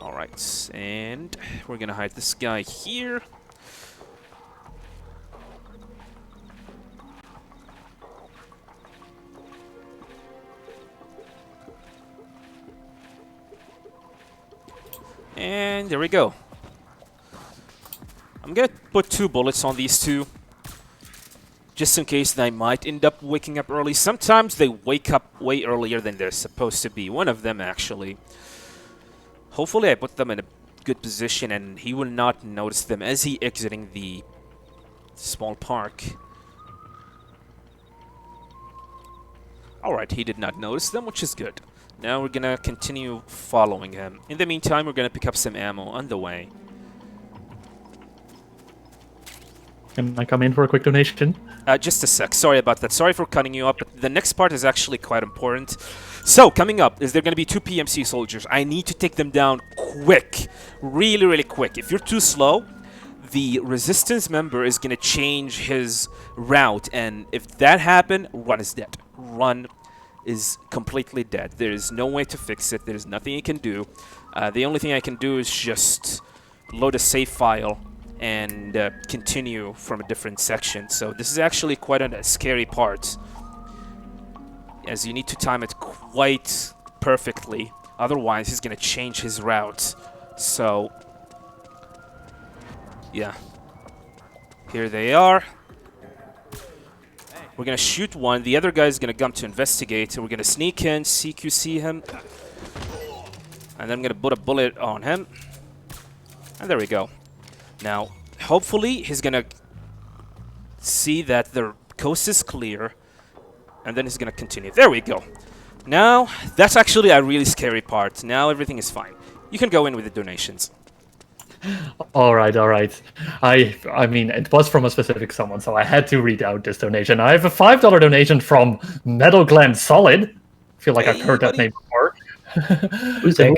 Alright, and we're gonna hide this guy here. And there we go. I'm gonna put 2 bullets on these two, just in case they might end up waking up early. Sometimes they wake up way earlier than they're supposed to be. One of them, actually. Hopefully I put them in a good position and he will not notice them as he exiting the small park. Alright, he did not notice them, which is good. Now we're gonna continue following him. In the meantime, we're gonna pick up some ammo on the way. Can I come in for a quick donation? Just a sec. Sorry about that. Sorry for cutting you up, but the next part is actually quite important. So, coming up, is there going to be 2 PMC soldiers. I need to take them down quick. Really, really quick. If you're too slow, the resistance member is going to change his route. And if that happens, Run is dead. Run is completely dead. There is no way to fix it. There's nothing you can do. The only thing I can do is just load a save file and continue from a different section. So this is actually quite a scary part, as you need to time it quite perfectly. Otherwise, he's going to change his route. So, yeah. Here they are. We're going to shoot one. The other guy is going to come to investigate. So we're going to sneak in, CQC him. And then I'm going to put a bullet on him. And there we go. Now, hopefully, he's going to see that the coast is clear. And then he's going to continue. There we go. Now, that's actually a really scary part. Now everything is fine. You can go in with the donations. All right. I mean, it was from a specific someone, so I had to read out this donation. I have a $5 donation from Metal Glen Solid. I feel like I've heard that name before. Who's that?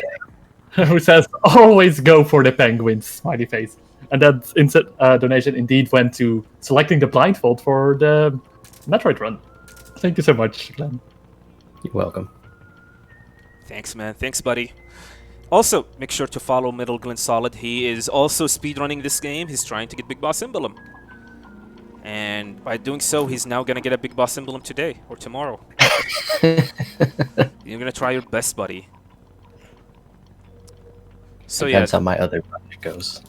Who says, always go for the penguins, smiley face. And that donation indeed went to selecting the blindfold for the Metroid run. Thank you so much, Glenn. You're welcome. Thanks, man. Thanks, buddy. Also, make sure to follow Metal Glen Solid. He is also speedrunning this game. He's trying to get Big Boss Emblem. And by doing so, he's now going to get a Big Boss Emblem today or tomorrow. You're going to try your best, buddy. So Depends how my other project goes.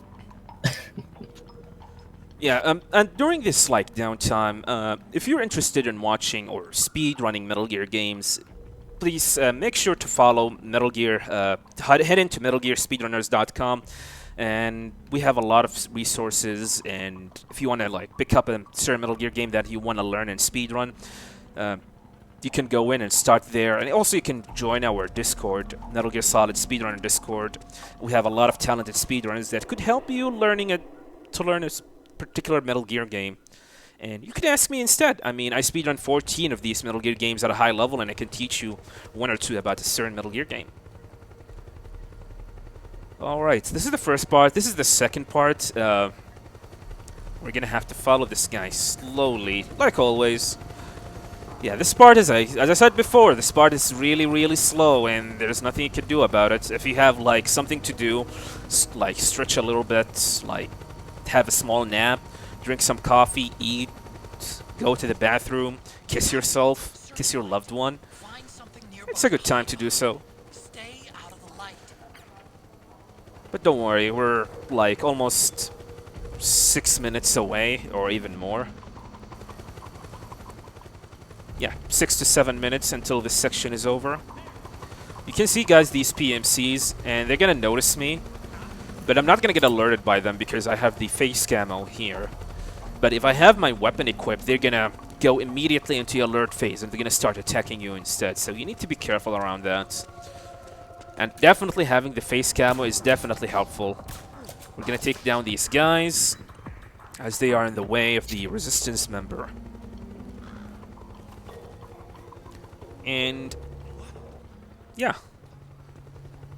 Yeah, and during this like downtime, if you're interested in watching or speedrunning Metal Gear games, please make sure to follow Metal Gear. Head into MetalGearSpeedrunners.com, and we have a lot of resources. And if you want to like pick up a certain Metal Gear game that you want to learn and speedrun, you can go in and start there. And also you can join our Discord, Metal Gear Solid Speedrunner Discord. We have a lot of talented speedrunners that could help you to learn a particular Metal Gear game. And you can ask me instead. I mean, I speedrun 14 of these Metal Gear games at a high level, and I can teach you 1 or 2 about a certain Metal Gear game. Alright, this is the first part. This is the second part. We're gonna have to follow this guy slowly, like always. Yeah, this part is, as I said before, this part is really, really slow, and there's nothing you can do about it. If you have, like, something to do, like, stretch a little bit, like, have a small nap, drink some coffee, eat, go to the bathroom, kiss yourself, kiss your loved one. It's a good time to do so. But don't worry, we're like almost 6 minutes away, or even more. Yeah, 6 to 7 minutes until this section is over. You can see, guys, these PMCs, and they're gonna notice me. But I'm not going to get alerted by them because I have the face camo here. But if I have my weapon equipped, they're going to go immediately into the alert phase and they're going to start attacking you instead. So you need to be careful around that. And definitely having the face camo is definitely helpful. We're going to take down these guys as they are in the way of the resistance member. And yeah.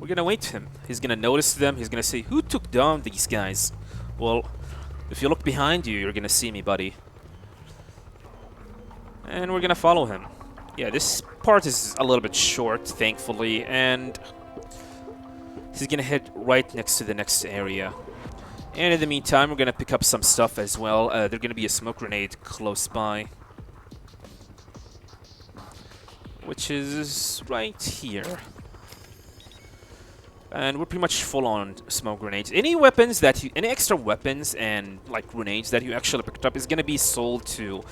We're gonna wait him. He's gonna notice them. He's gonna say, who took down these guys? Well, if you look behind you, you're gonna see me, buddy. And we're gonna follow him. Yeah, this part is a little bit short, thankfully, and he's gonna head right next to the next area. And in the meantime, we're gonna pick up some stuff as well. There's gonna be a smoke grenade close by, which is right here. And we're pretty much full on smoke grenades. Any weapons that any extra weapons and like grenades that you actually picked up is gonna be sold to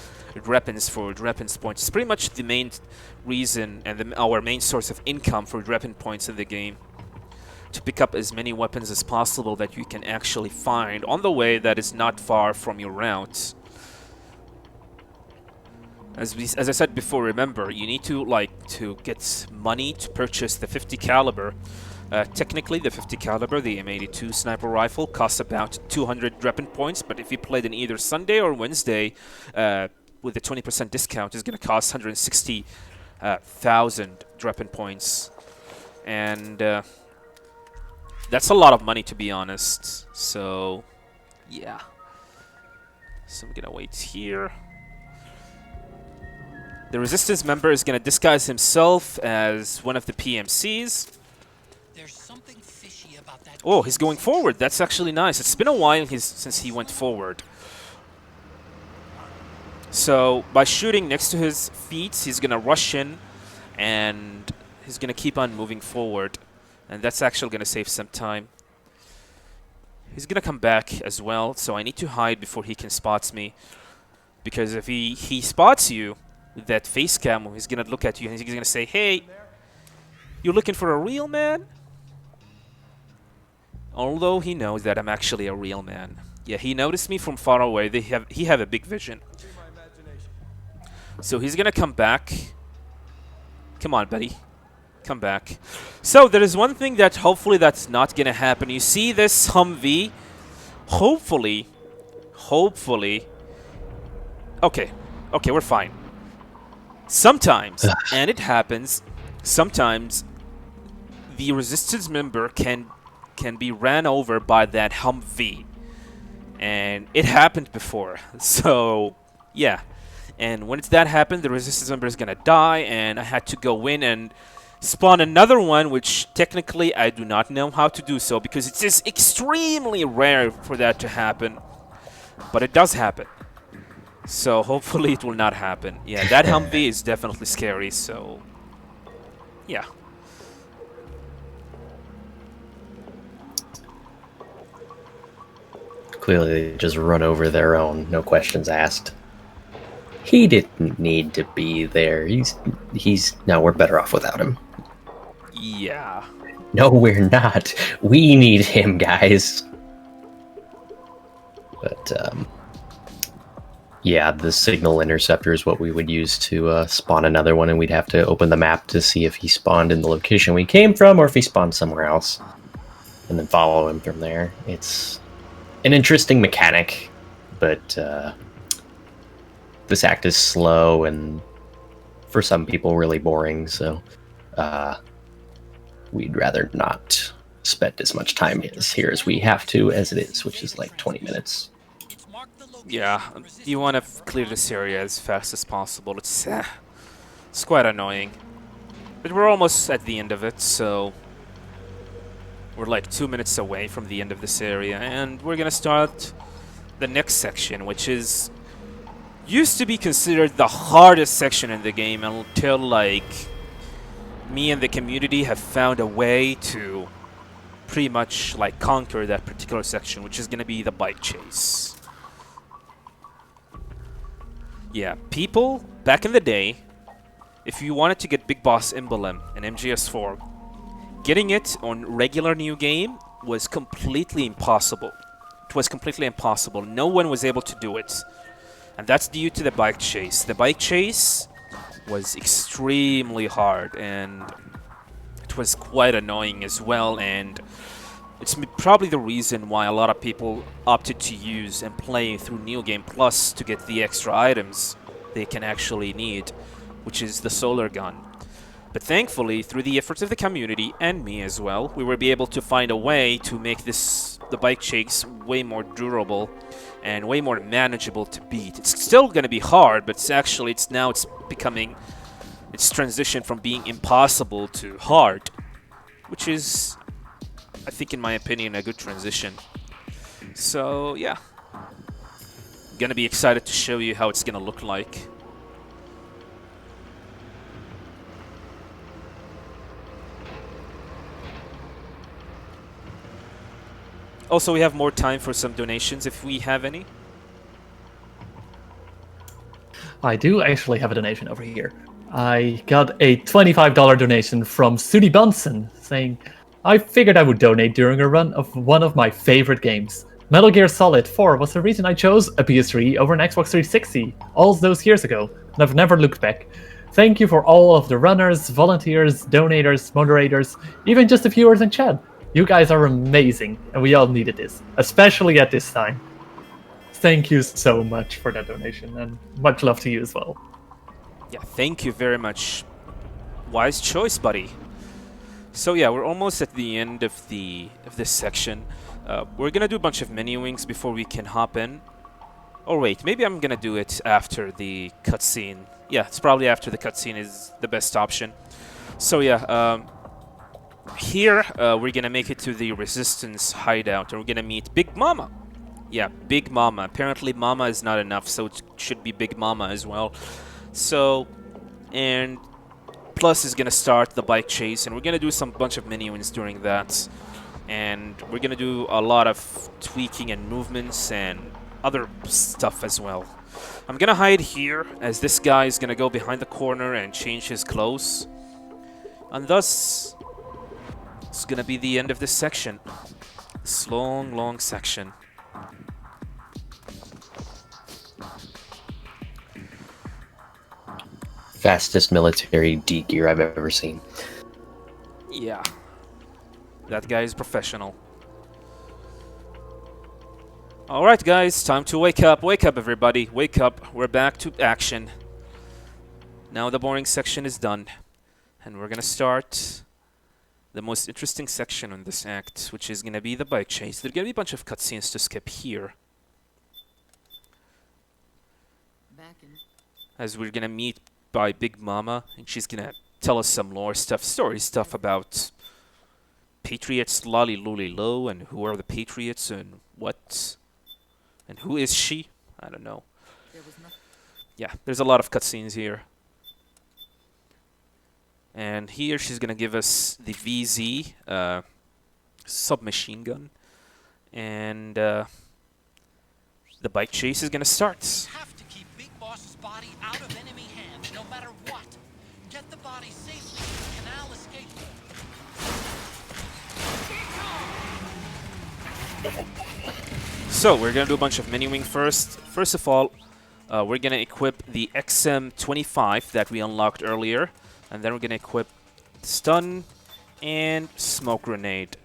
weapons for weapons points. It's pretty much the main reason and our main source of income for weapon points in the game. to pick up as many weapons as possible that you can actually find on the way that is not far from your route. As I said before, remember, you need to get money to purchase the 50 caliber. Technically, the 50 caliber, the M82 sniper rifle, costs about 200 weapon points, but if you played on either Sunday or Wednesday, with the 20% discount, it's going to cost 160,000 weapon points. And that's a lot of money, to be honest. So, yeah. So I'm going to wait here. The Resistance member is going to disguise himself as one of the PMCs. There's something fishy about that. Oh, he's going forward. That's actually nice. It's been a while since he went forward. So, by shooting next to his feet, he's going to rush in, and he's going to keep on moving forward. And that's actually going to save some time. He's going to come back as well, so I need to hide before he can spot me. Because if he spots you with that face camo, he's going to look at you and he's going to say, "Hey, you're looking for a real man?" Although he knows that I'm actually a real man. Yeah, he noticed me from far away. He have a big vision. So he's gonna come back. Come on, buddy. Come back. So there is one thing that hopefully that's not gonna happen. You see this Humvee? Hopefully. Okay, we're fine. Sometimes, and it happens, sometimes the Resistance member can be ran over by that Humvee. And it happened before. So, yeah. And when that happened, the Resistance member is gonna die, and I had to go in and spawn another one, which technically I do not know how to do so, because it is extremely rare for that to happen. But it does happen. So hopefully it will not happen. Yeah, that Humvee is definitely scary, so yeah. Clearly they just run over their own, no questions asked. He didn't need to be there. No, we're better off without him. Yeah. No, we're not. We need him, guys. But, yeah, the signal interceptor is what we would use to spawn another one, and we'd have to open the map to see if he spawned in the location we came from or if he spawned somewhere else, and then follow him from there. It's an interesting mechanic, but this act is slow and for some people really boring, so we'd rather not spend as much time here as we have to as it is, which is like 20 minutes. Yeah, you want to clear this area as fast as possible. It's quite annoying. But we're almost at the end of it, so we're like 2 minutes away from the end of this area, and we're gonna start the next section, which used to be considered the hardest section in the game until like me and the community have found a way to pretty much like conquer that particular section, which is gonna be the bike chase. Yeah, people back in the day, if you wanted to get Big Boss Emblem in MGS4, getting it on regular new game was completely impossible. It was completely impossible. No one was able to do it. And that's due to the bike chase. The bike chase was extremely hard, and it was quite annoying as well, and it's probably the reason why a lot of people opted to use and play through New Game Plus to get the extra items they can actually need, which is the solar gun. But thankfully, through the efforts of the community and me as well, we were able to find a way to make the bike chase way more durable and way more manageable to beat. It's still going to be hard, but it's transitioned from being impossible to hard, which is, I think in my opinion, a good transition. So yeah, gonna be excited to show you how it's gonna look like. Also, we have more time for some donations if we have any. I do actually have a donation over here. I got a $25 donation from Sudi Bunsen saying, I figured I would donate during a run of one of my favorite games. Metal Gear Solid 4 was the reason I chose a PS3 over an Xbox 360 all those years ago, and I've never looked back. Thank you for all of the runners, volunteers, donators, moderators, even just the viewers in chat. You guys are amazing, and we all needed this, especially at this time. Thank you so much for that donation, and much love to you as well. Yeah, thank you very much. Wise choice, buddy. So yeah, we're almost at the end of this section. We're gonna do a bunch of menuings before we can hop in. Or wait, maybe I'm gonna do it after the cutscene. Yeah, it's probably after the cutscene is the best option. So yeah, here we're gonna make it to the Resistance hideout, and we're gonna meet Big Mama. Yeah, Big Mama. Apparently Mama is not enough, so it should be Big Mama as well. So, and Plus is gonna start the bike chase, and we're gonna do some bunch of menuings during that. And we're gonna do a lot of tweaking and movements and other stuff as well. I'm gonna hide here, as this guy is gonna go behind the corner and change his clothes. And thus, it's gonna be the end of this section. This long, long section. Fastest military D gear I've ever seen. Yeah. That guy is professional. Alright guys, time to wake up. Wake up everybody. Wake up. We're back to action. Now the boring section is done. And we're gonna start the most interesting section on this act, which is gonna be the bike chase. There's gonna be a bunch of cutscenes to skip here. As we're gonna meet by Big Mama, and she's gonna tell us some lore stuff, story stuff about Patriots, lolly lolly low, and who are the Patriots, and what, and who is she? I don't know. Yeah, there's a lot of cutscenes here. And here she's gonna give us the VZ submachine gun, and the bike chase is gonna start. Have to keep Big Boss's body out of enemy hands, no matter what. Get the body safely to the canal escape. So we're gonna do a bunch of menuing first. First of all, we're gonna equip the XM25 that we unlocked earlier, and then we're gonna equip stun and smoke grenade.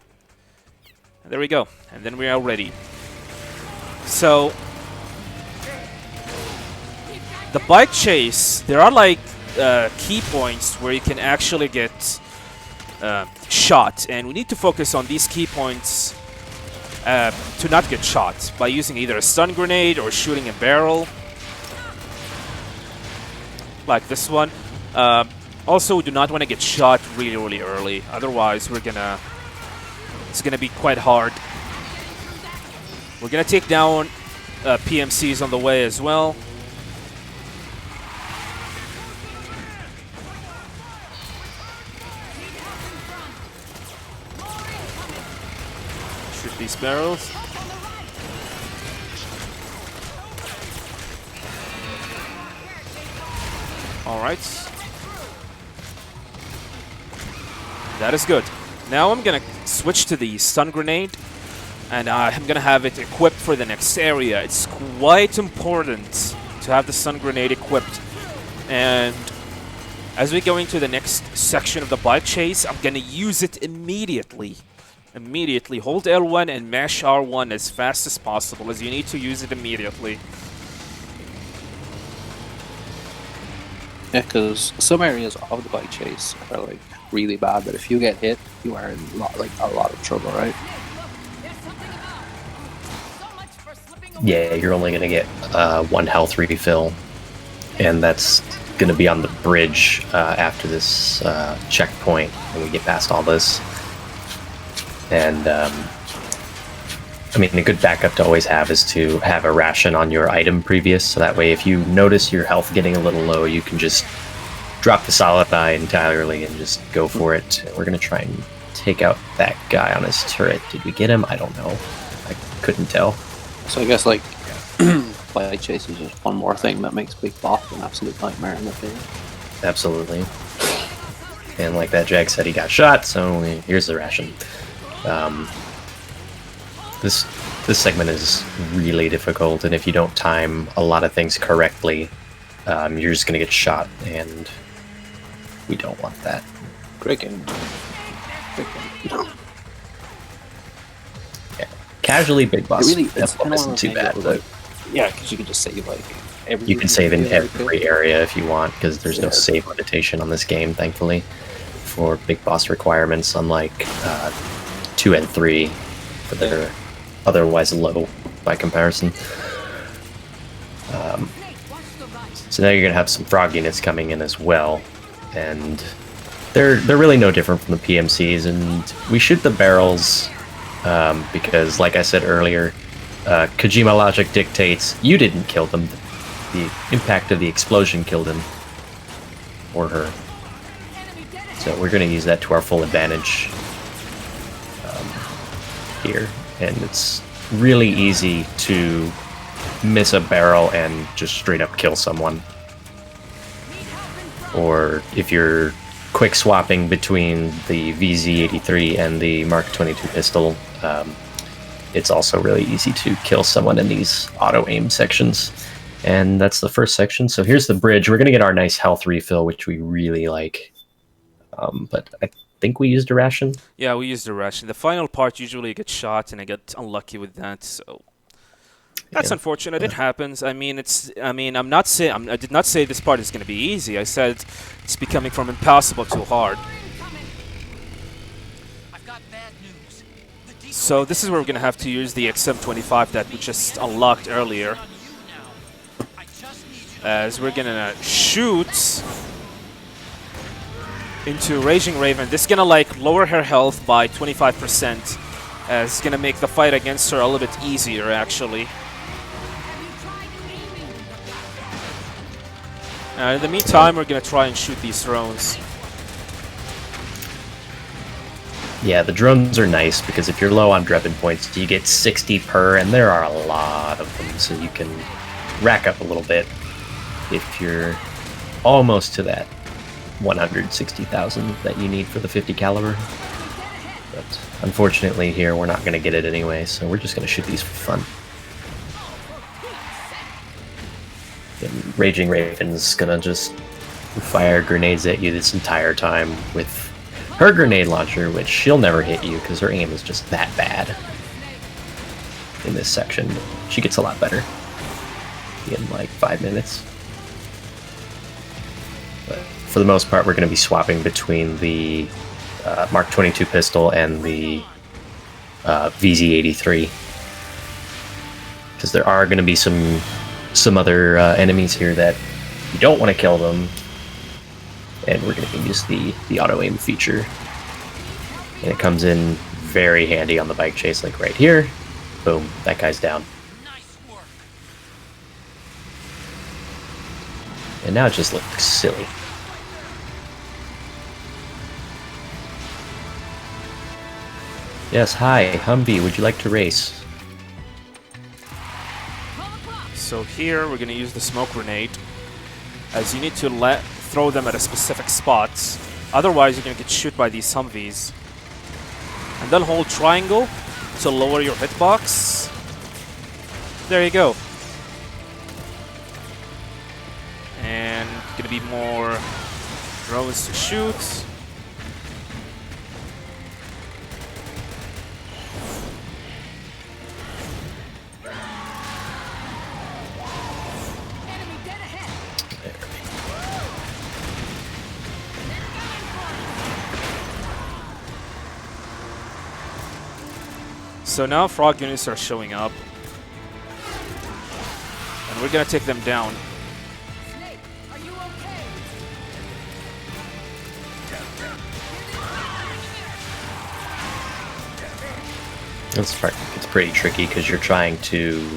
And there we go, and then we are ready. So the bike chase, there are like key points where you can actually get shot, and we need to focus on these key points to not get shot by using either a stun grenade or shooting a barrel like this one. Also, we do not want to get shot really early, otherwise it's gonna be quite hard. We're gonna take down PMCs on the way as well. Shoot these barrels. Alright. That is good. Now I'm gonna switch to the stun grenade, and I'm gonna have it equipped for the next area. It's quite important to have the stun grenade equipped. And as we go into the next section of the bike chase, I'm gonna use it immediately. Immediately. Hold L1 and mash R1 as fast as possible, as you need to use it immediately. Yeah, because some areas of the bike chase are like really bad, but if you get hit, you are in a lot of trouble, right? Yeah, you're only going to get 1 health refill, and that's going to be on the bridge after this checkpoint when we get past all this. And I mean, a good backup to always have is to have a ration on your item previous, so that way if you notice your health getting a little low, you can just drop the solid eye entirely and just go for it. We're going to try and take out that guy on his turret. Did we get him? I don't know. I couldn't tell. So I guess like bike chase is just one more thing that makes Big Boss an absolute nightmare in the game. Absolutely. And like that Jag said, he got shot, so here's the ration. This segment is really difficult, and if you don't time a lot of things correctly, you're just gonna get shot, and we don't want that. Great game. Yeah. Casually, Big Boss It's F1 isn't too bad, but yeah, because you can just save like every. you can save in every area if you want, because there's no save limitation on this game, thankfully, for Big Boss requirements, unlike 2 and 3, but they're otherwise low by comparison. So now you're gonna have some frog units coming in as well, and they're really no different from the PMCs. And we shoot the barrels because, like I said earlier, Kojima logic dictates you didn't kill them. The impact of the explosion killed him or her. So we're gonna use that to our full advantage here, and it's really easy to miss a barrel and just straight up kill someone. Or if you're quick swapping between the VZ-83 and the Mark 22 pistol, it's also really easy to kill someone in these auto-aim sections. And that's the first section. So here's the bridge. We're going to get our nice health refill, which we really like. But I think we used a ration. Yeah, we used a ration. The final part usually gets shot, and I get unlucky with that. So that's unfortunate. It happens. I mean, I'm not saying I did not say this part is going to be easy. I said it's becoming from impossible to hard. I've got bad news. The decoy So this is where we're going to have to use the XM25 that we just unlocked earlier, on you now. I just need you as we're going to shoot into Raging Raven. This is going to like lower her health by 25%. It's going to make the fight against her a little bit easier, actually. In the meantime, we're going to try and shoot these drones. Yeah, the drones are nice because if you're low on Drebin points, you get 60 per, and there are a lot of them, so you can rack up a little bit if you're almost to that 160,000 that you need for the 50 caliber. But unfortunately here, we're not going to get it anyway, so we're just going to shoot these for fun. And Raging Raven's gonna just fire grenades at you this entire time with her grenade launcher, which she'll never hit you because her aim is just that bad in this section. She gets a lot better in like 5 minutes. But for the most part, we're going to be swapping between the Mark 22 pistol and the VZ-83 because there are going to be some other enemies here that you don't want to kill them, and we're going to use the auto aim feature, and it comes in very handy on the bike chase, like right here. Boom, that guy's down. nice work. And now it just looks silly. Yes, hi, Humvee, would you like to race? So here we're going to use the smoke grenade, as you need to throw them at a specific spot. Otherwise you're going to get shot by these Humvees. And then hold triangle to lower your hitbox. There you go. And going to be more drones to shoot. So now frog units are showing up, and we're gonna take them down. Snake, are you okay? This part gets pretty tricky because you're trying to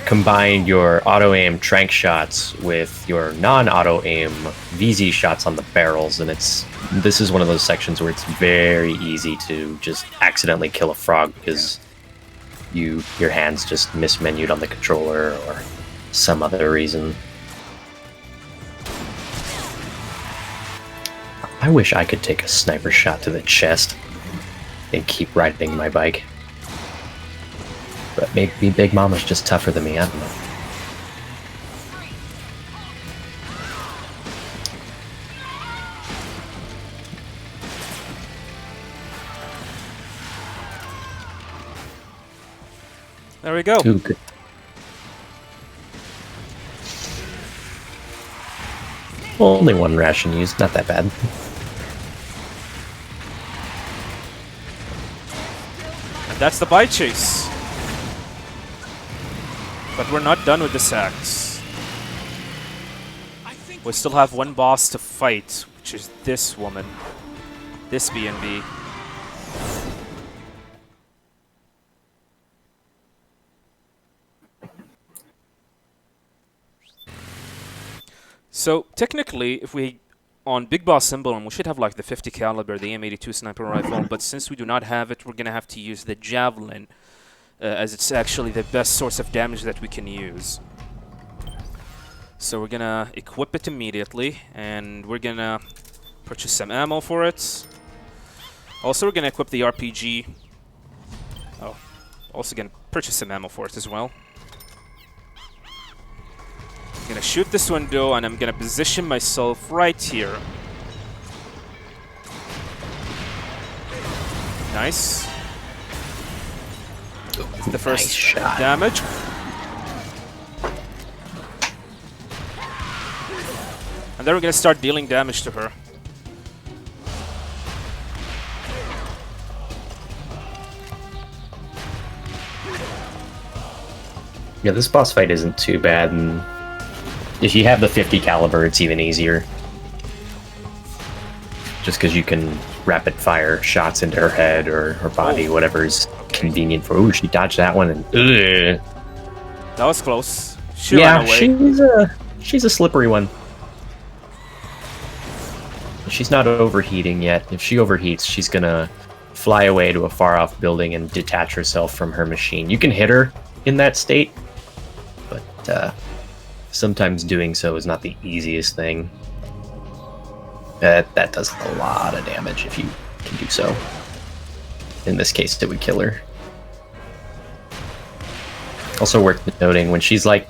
combine your auto-aim trank shots with your non-auto-aim VZ shots on the barrels, and this is one of those sections where it's very easy to just accidentally kill a frog because your hands just mismenued on the controller or some other reason. I wish I could take a sniper shot to the chest and keep riding my bike. But maybe Big Mama's just tougher than me, I don't know. There we go. Ooh, good. Only one ration used, not that bad. And that's the bike chase. But we're not done with this act. We still have one boss to fight, which is this woman. This B&B. So technically, if we on Big Boss Emblem, we should have like the 50 caliber, the M82 sniper rifle. But since we do not have it, we're gonna have to use the javelin, as it's actually the best source of damage that we can use. So we're gonna equip it immediately, and we're gonna purchase some ammo for it. Also, we're gonna equip the RPG. Oh, also gonna purchase some ammo for it as well. I'm gonna shoot this window, and I'm gonna position myself right here. Nice. The first Nice shot. damage. And then we're gonna start dealing damage to her. Yeah, this boss fight isn't too bad, and if you have the 50 caliber, it's even easier. Just because you can rapid fire shots into her head or her body, whatever's convenient for. Ooh, she dodged that one, and ugh. That was close. She Yeah, ran away. she's a slippery one. She's not overheating yet. If she overheats, she's gonna fly away to a far-off building and detach herself from her machine. You can hit her in that state, but sometimes doing so is not the easiest thing. That does a lot of damage if you can do so. In this case, it would kill her. Also worth noting, when she's like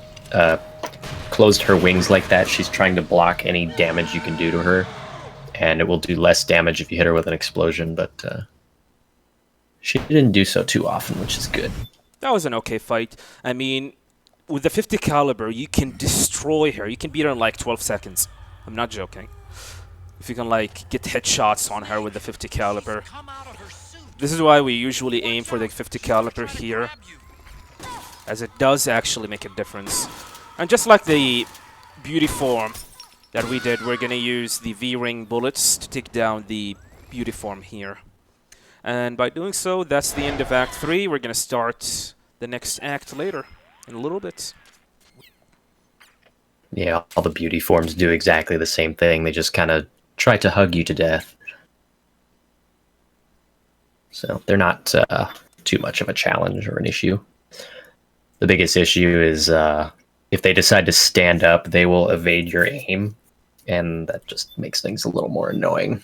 closed her wings like that, she's trying to block any damage you can do to her, and it will do less damage if you hit her with an explosion, but she didn't do so too often, which is good. That was an okay fight. I mean, with the 50 caliber, you can destroy her. You can beat her in like 12 seconds. I'm not joking. If you can like get headshots on her with the 50 caliber. Come out of her suit. This is why we usually aim for the 50 caliber here, as it does actually make a difference. And just like the beauty form that we did, we're gonna use the V-ring bullets to take down the beauty form here. And by doing so, that's the end of Act 3. We're gonna start the next act later, in a little bit. Yeah, all the beauty forms do exactly the same thing. They just kind of try to hug you to death. So they're not too much of a challenge or an issue. The biggest issue is if they decide to stand up, they will evade your aim, and that just makes things a little more annoying.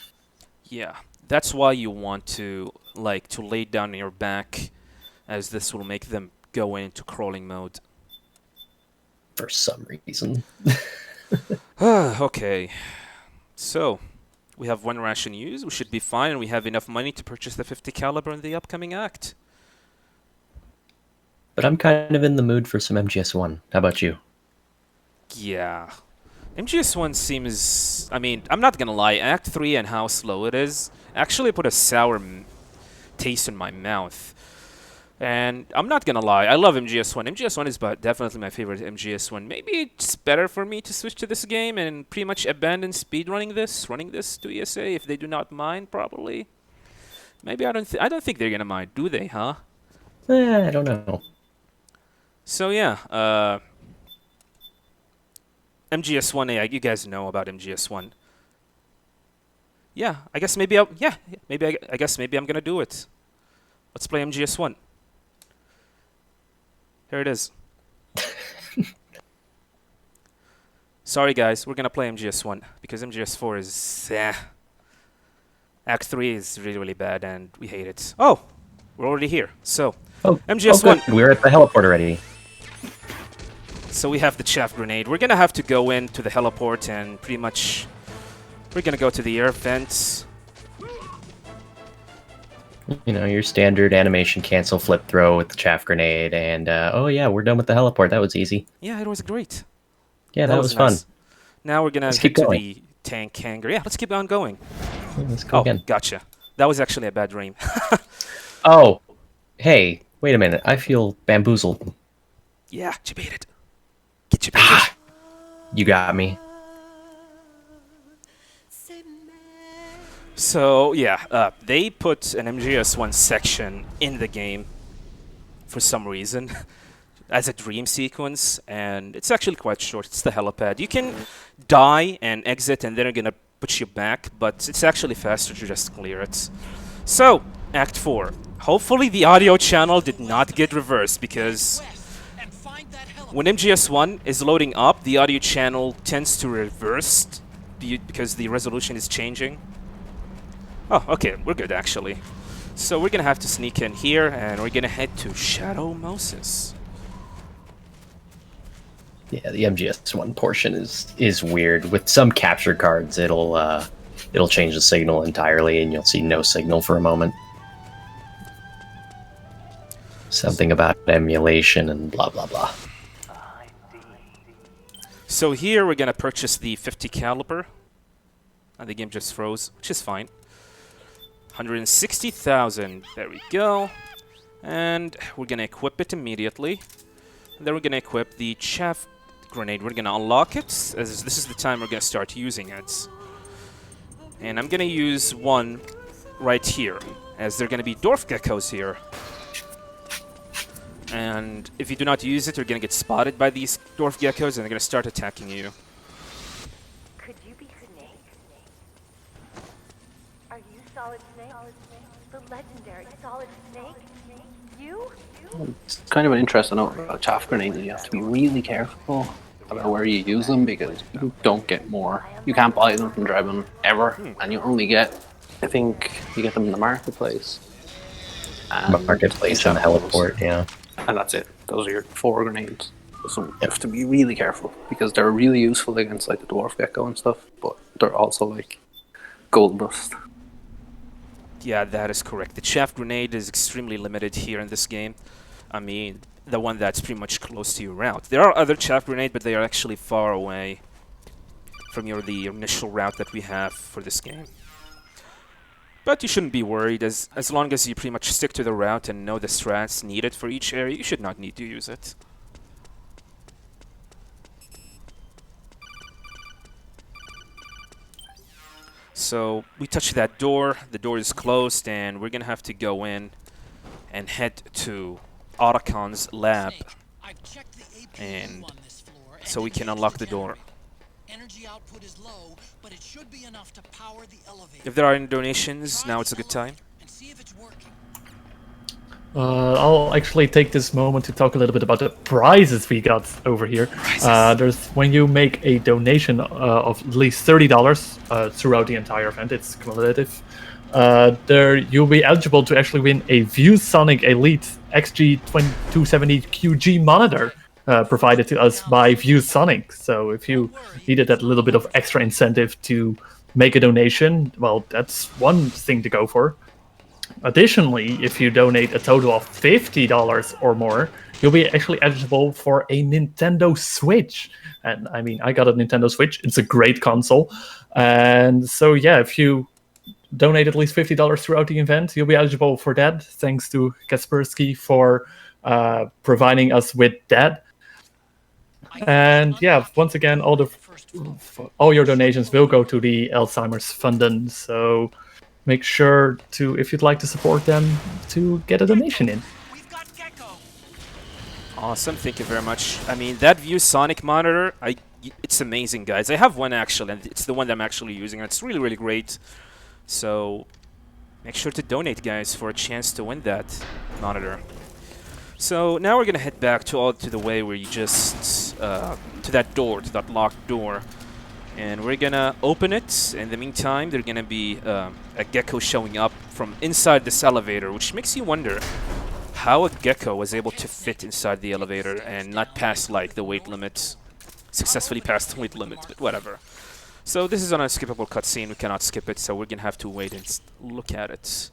Yeah, that's why you want to lay down on your back, as this will make them go into crawling mode. For some reason. Okay, so we have one ration used. We should be fine, and we have enough money to purchase the 50 caliber in the upcoming act. But I'm kind of in the mood for some MGS1. How about you? Yeah. MGS1 seems... I mean, I'm not gonna lie, Act 3 and how slow it is actually put a sour taste in my mouth. And I'm not gonna lie, I love MGS1. MGS1 is definitely my favorite MGS1. Maybe it's better for me to switch to this game and pretty much abandon running this to ESA if they do not mind, probably. Maybe I don't think they're gonna mind, do they, huh? I don't know. So yeah, MGS1, yeah, you guys know about MGS1. Yeah, I guess maybe I guess maybe I'm gonna do it. Let's play MGS1. Here it is. Sorry guys, we're gonna play MGS1 because MGS4 is Act 3 is really, really bad, and we hate it. Oh, we're already here. So, Oh, MGS1. good. We're at the heliport already. So we have the Chaff Grenade. We're gonna have to go into the heliport and pretty much... We're gonna go to the air vents. You know, your standard animation cancel flip throw with the chaff grenade, and oh yeah, we're done with the heliport. That was easy. Yeah, it was great. Yeah, that was fun. nice. Now we're gonna Let's get keep to going. the tank hangar. Yeah, let's keep on going. Yeah, let's go Oh, again. gotcha. That was actually a bad dream. Oh, hey, wait a minute. I feel bamboozled. Yeah, you beat it. Get you baited. You got me. So yeah, they put an MGS1 section in the game for some reason as a dream sequence, and it's actually quite short. It's the helipad. You can die and exit, and then they're gonna put you back, but it's actually faster to just clear it. So, Act 4. Hopefully the audio channel did not get reversed, because And find that helipad. when MGS1 is loading up, the audio channel tends to reverse because the resolution is changing. Oh, okay, we're good actually. So we're gonna have to sneak in here, and we're gonna head to Shadow Moses. Yeah, the MGS1 portion is weird. With some capture cards, it'll change the signal entirely, and you'll see no signal for a moment. Something about emulation and blah blah blah. So here we're gonna purchase the 50 caliber, and the game just froze, which is fine. 160,000. There we go. And we're gonna equip it immediately. And then we're gonna equip the Chaff Grenade. We're gonna unlock it, as this is the time we're gonna start using it. And I'm gonna use one right here, as there are gonna be dwarf geckos here. And if you do not use it, you're gonna get spotted by these dwarf geckos, and they're gonna start attacking you. Could you be Snake? Are you Solid Snake? The legendary Solid Snake? You? It's kind of an interesting note about chaff grenades. You have to be really careful about where you use them because you don't get more. You can't buy them from Drebin ever, and you only get, I think, you get them in the marketplace. And Marketplace and the heliport, yeah. And that's it. Those are your 4 grenades. So you have to be really careful because they're really useful against like the dwarf gecko and stuff, but they're also like gold dust. Yeah, that is correct. The Chaff Grenade is extremely limited here in this game. I mean, the one that's pretty much close to your route. There are other Chaff Grenade, but they are actually far away from the initial route that we have for this game. But you shouldn't be worried, as long as you pretty much stick to the route and know the strats needed for each area, you should not need to use it. So we touch that door, the door is closed, and we're gonna have to go in and head to Otacon's lab, Snake, I've checked the APU and on this floor, so we it can is unlock the temporary. door. Energy output is low, but it should be enough to power the elevator. If there are any donations, now it's a good time. And see if it's working. I'll actually take this moment to talk a little bit about the prizes we got over here. There's when you make a donation of at least $30 throughout the entire event, it's cumulative. There you'll be eligible to actually win a ViewSonic Elite XG270 QG monitor provided to us by ViewSonic. So if you needed that little bit of extra incentive to make a donation, well, that's one thing to go for. Additionally, if you donate a total of $50 or more, you'll be actually eligible for a Nintendo Switch. And I mean, I got a Nintendo Switch. It's a great console. And so, yeah, if you donate at least $50 throughout the event, you'll be eligible for that. Thanks to Kaspersky for providing us with that. And yeah, once again, all your donations will go to the Alzheimer's Fund. So make sure to, if you'd like to support them, to get a donation in. We've got Gecko. Awesome, thank you very much. I mean, that ViewSonic monitor, it's amazing, guys. I have one actually, and it's the one that I'm actually using. It's really, really great. So make sure to donate, guys, for a chance to win that monitor. So now we're gonna head back to the way where you just to that door, to that locked door, And we're gonna open it. In the meantime, there's gonna be a gecko showing up from inside this elevator, which makes you wonder how a gecko was able to fit inside the elevator and not pass like the weight limit, successfully pass the weight limit, but whatever. So this is an unskippable cutscene. We cannot skip it, so we're gonna have to wait and look at it.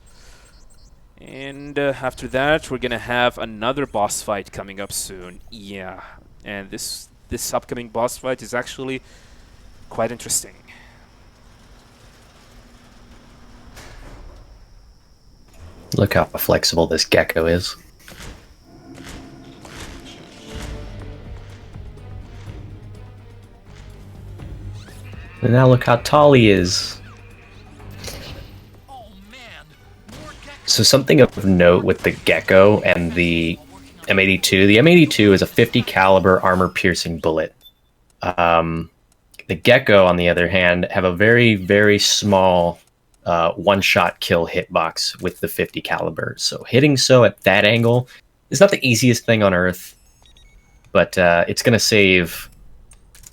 And after that, we're gonna have another boss fight coming up soon. Yeah, and this upcoming boss fight is actually quite interesting. Look how flexible this gecko is. And now look how tall he is. Oh man, more geckos. So something of note with the gecko and the M82. The M82 is a 50 caliber armor-piercing bullet. The gecko, on the other hand, have a very, very small one-shot kill hitbox with the 50 caliber. So hitting so at that angle is not the easiest thing on Earth, but it's going to save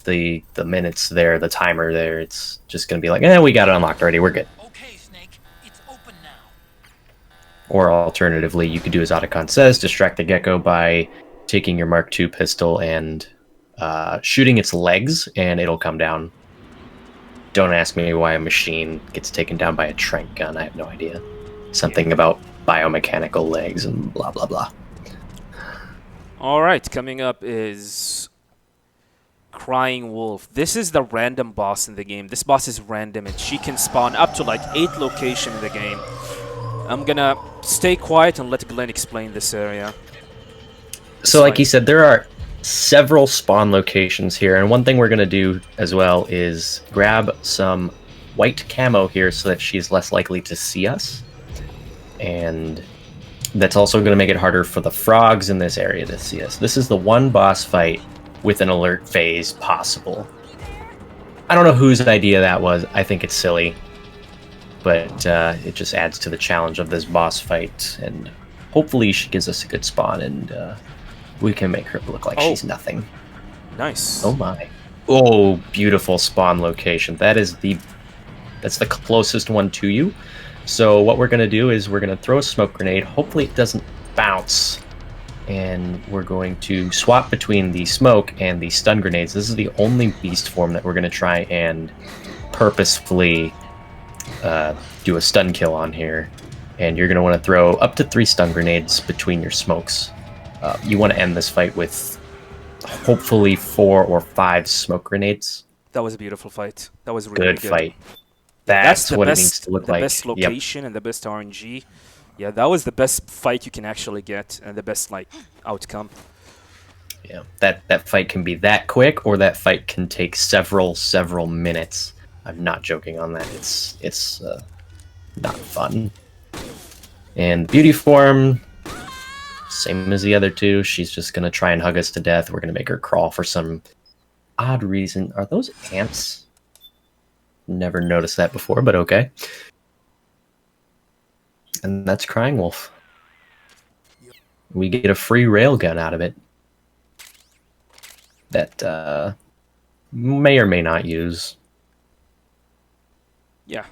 the minutes there, the timer there. It's just going to be like, we got it unlocked already. We're good. Okay, Snake, it's open now. Or alternatively, you could do as Otacon says, distract the gecko by taking your Mark II pistol and shooting its legs, and it'll come down. Don't ask me why a machine gets taken down by a trank gun. I have no idea. Something about biomechanical legs and blah, blah, blah. Alright, coming up is Crying Wolf. This is the random boss in the game. This boss is random, and she can spawn up to like 8 locations in the game. I'm gonna stay quiet and let Glenn explain this area. So like he said, there are several spawn locations here, and one thing we're going to do as well is grab some white camo here so that she's less likely to see us. And that's also going to make it harder for the frogs in this area to see us. This is the one boss fight with an alert phase possible. I don't know whose idea that was. I think it's silly, but it just adds to the challenge of this boss fight, and hopefully she gives us a good spawn, and we can make her look like she's nothing. Nice. Oh my. Oh, beautiful spawn location. That's the closest one to you. So what we're going to do is we're going to throw a smoke grenade. Hopefully it doesn't bounce. And we're going to swap between the smoke and the stun grenades. This is the only beast form that we're going to try and purposefully do a stun kill on here. And you're going to want to throw up to 3 stun grenades between your smokes. You want to end this fight with hopefully 4 or 5 smoke grenades. That was a beautiful fight. That was really good good fight. That's what best, it needs to look like. The best location and the best RNG. Yeah, that was the best fight you can actually get, and the best like outcome. Yeah, that fight can be that quick, or that fight can take several minutes. I'm not joking on that. It's not fun. And beauty form, same as the other two. She's just gonna try and hug us to death. We're gonna make her crawl for some odd reason. Are those ants? Never noticed that before, but okay. And that's Crying Wolf. We get a free railgun out of it that may or may not use. Yeah.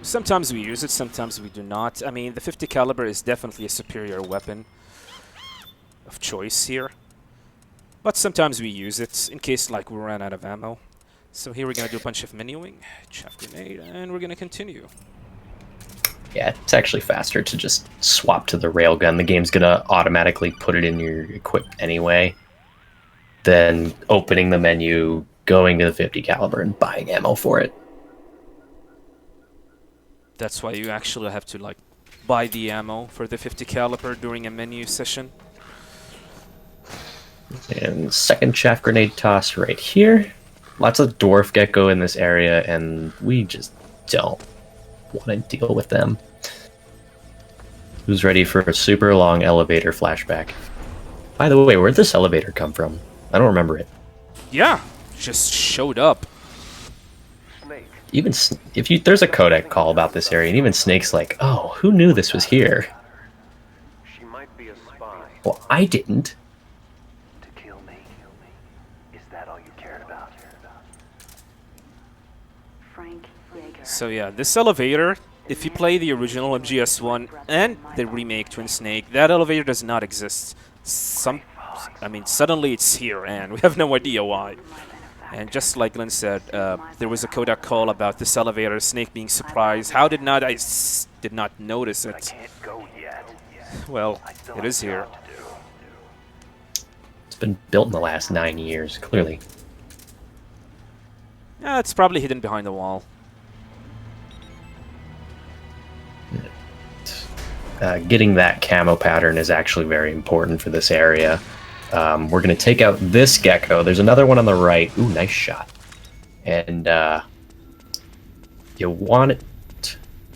Sometimes we use it, sometimes we do not. I mean, the 50 caliber is definitely a superior weapon of choice here. But sometimes we use it in case like we ran out of ammo. So here we're going to do a bunch of menuing, Chaff Grenade, and we're going to continue. Yeah, it's actually faster to just swap to the railgun. The game's going to automatically put it in your equip anyway. Then opening the menu, going to the 50 caliber, and buying ammo for it. That's why you actually have to like buy the ammo for the 50 caliber during a menu session. And second Chaff Grenade toss right here. Lots of dwarf gecko in this area, and we just don't want to deal with them. Who's ready for a super long elevator flashback? By the way, where'd this elevator come from? I don't remember it. Yeah, just showed up. Even there's a codec call about this area, and even Snake's like, "Oh, who knew this was here?" She might be a spy. Well, I didn't. To kill me. Is that all you cared about? So yeah, this elevator, if you play the original MGS1 and the remake Twin Snake, that elevator does not exist. Suddenly it's here, and we have no idea why. And just like Glenn said, there was a Kodak call about this elevator, Snake being surprised. How did not I did not notice it? Well, it is here. It's been built in the last 9 years, clearly. Yeah, it's probably hidden behind the wall. Getting that camo pattern is actually very important for this area. We're going to take out this gecko. There's another one on the right. Ooh, nice shot. And you want it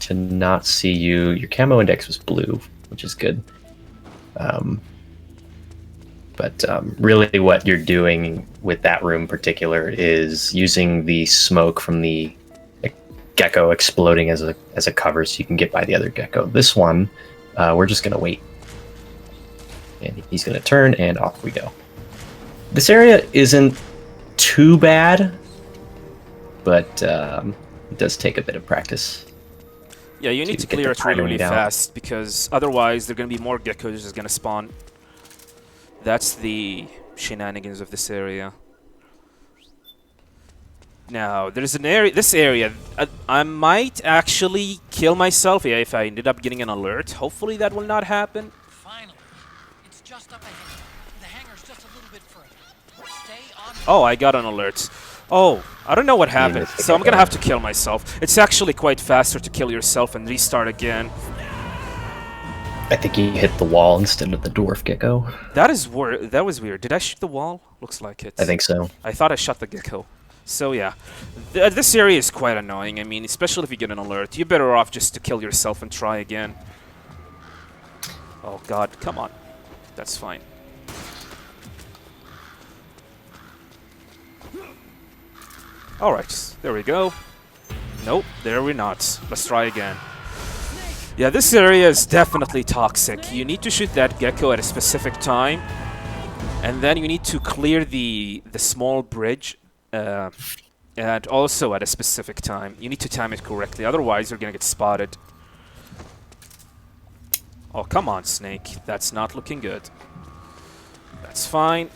to not see you. Your camo index was blue, which is good. But really what you're doing with that room in particular is using the smoke from the gecko exploding as a cover so you can get by the other gecko. This one, we're just going to wait. And he's going to turn, and off we go. This area isn't too bad, but it does take a bit of practice. Yeah, you need to clear it really, really fast, because otherwise there are going to be more geckos just going to spawn. That's the shenanigans of this area. Now, there's an area, this area, I might actually kill myself if I ended up getting an alert. Hopefully that will not happen. Finally. It's just up ahead. The hangar's just a little bit further. Stay on. Oh, I got an alert. Oh, I don't know what happened, so I'm gonna have to kill myself. It's actually quite faster to kill yourself and restart again. I think he hit the wall instead of the dwarf gecko. That was weird. Did I shoot the wall? Looks like it. I think so. I thought I shot the gecko. So yeah, this area is quite annoying. I mean, especially if you get an alert. You're better off just to kill yourself and try again. Oh god, come on. That's fine. Alright, there we go. Nope, there we're not. Let's try again. Yeah, this area is definitely toxic. You need to shoot that gecko at a specific time. And then you need to clear the small bridge. And also at a specific time. You need to time it correctly, otherwise you're gonna get spotted. Oh, come on, Snake. That's not looking good. That's fine.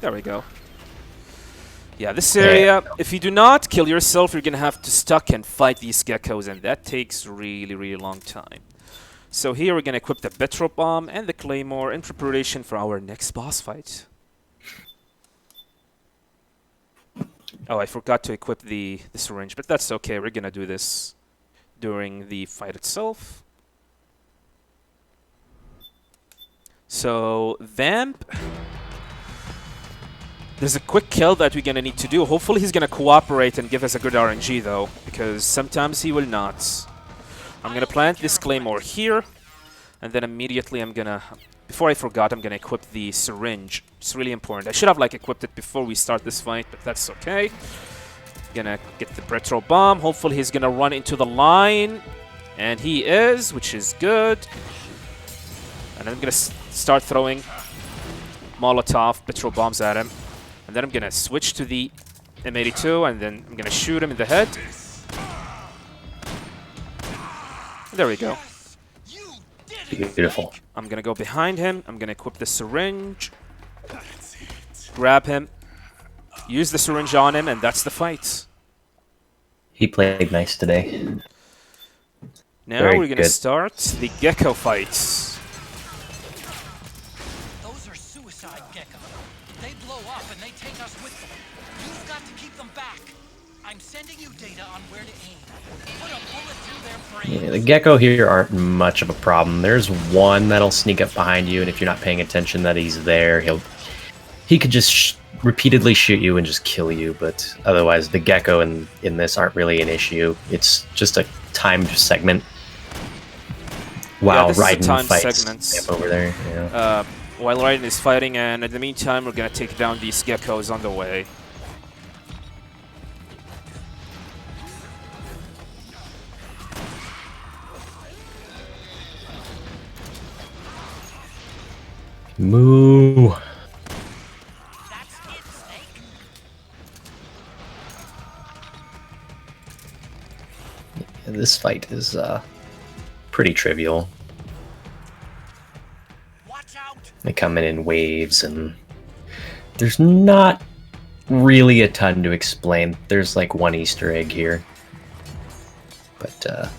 There we go. Yeah, this area, if you do not kill yourself, you're gonna have to stuck and fight these geckos, and that takes really, really long time. So here we're gonna equip the Petro Bomb and the Claymore in preparation for our next boss fight. Oh, I forgot to equip the syringe, but that's okay. We're gonna do this during the fight itself. So, Vamp. There's a quick kill that we're gonna need to do. Hopefully he's gonna cooperate and give us a good RNG though, because sometimes he will not. I'm gonna plant this Claymore here, and then immediately I'm gonna... Before I forgot, I'm gonna equip the syringe. It's really important. I should have equipped it before we start this fight, but that's okay. Gonna get the Petro Bomb. Hopefully he's gonna run into the line, and he is, which is good. And I'm gonna start throwing Molotov Petro Bombs at him. And then I'm gonna switch to the M82, and then I'm gonna shoot him in the head. There we go. Beautiful. I'm gonna go behind him. I'm gonna equip the syringe. Grab him. Use the syringe on him, and that's the fight. He played nice today. Now Very we're gonna good. start the gecko fights. Those are suicide geckos. They blow up and they take us with them. You've got to keep them back. I'm sending you data on where to aim. Put a bullet through their brains. Yeah, the gecko here aren't much of a problem. There's one that'll sneak up behind you, and if you're not paying attention that he's there, he could just repeatedly shoot you and just kill you. But otherwise, the gecko in this aren't really an issue. It's just a timed segment. While Raiden fights over there. Yeah. While Raiden is fighting, and in the meantime, we're gonna take down these geckos on the way. Moo. this fight is pretty trivial. Watch out! They come in waves, and there's not really a ton to explain. There's like one Easter egg here. But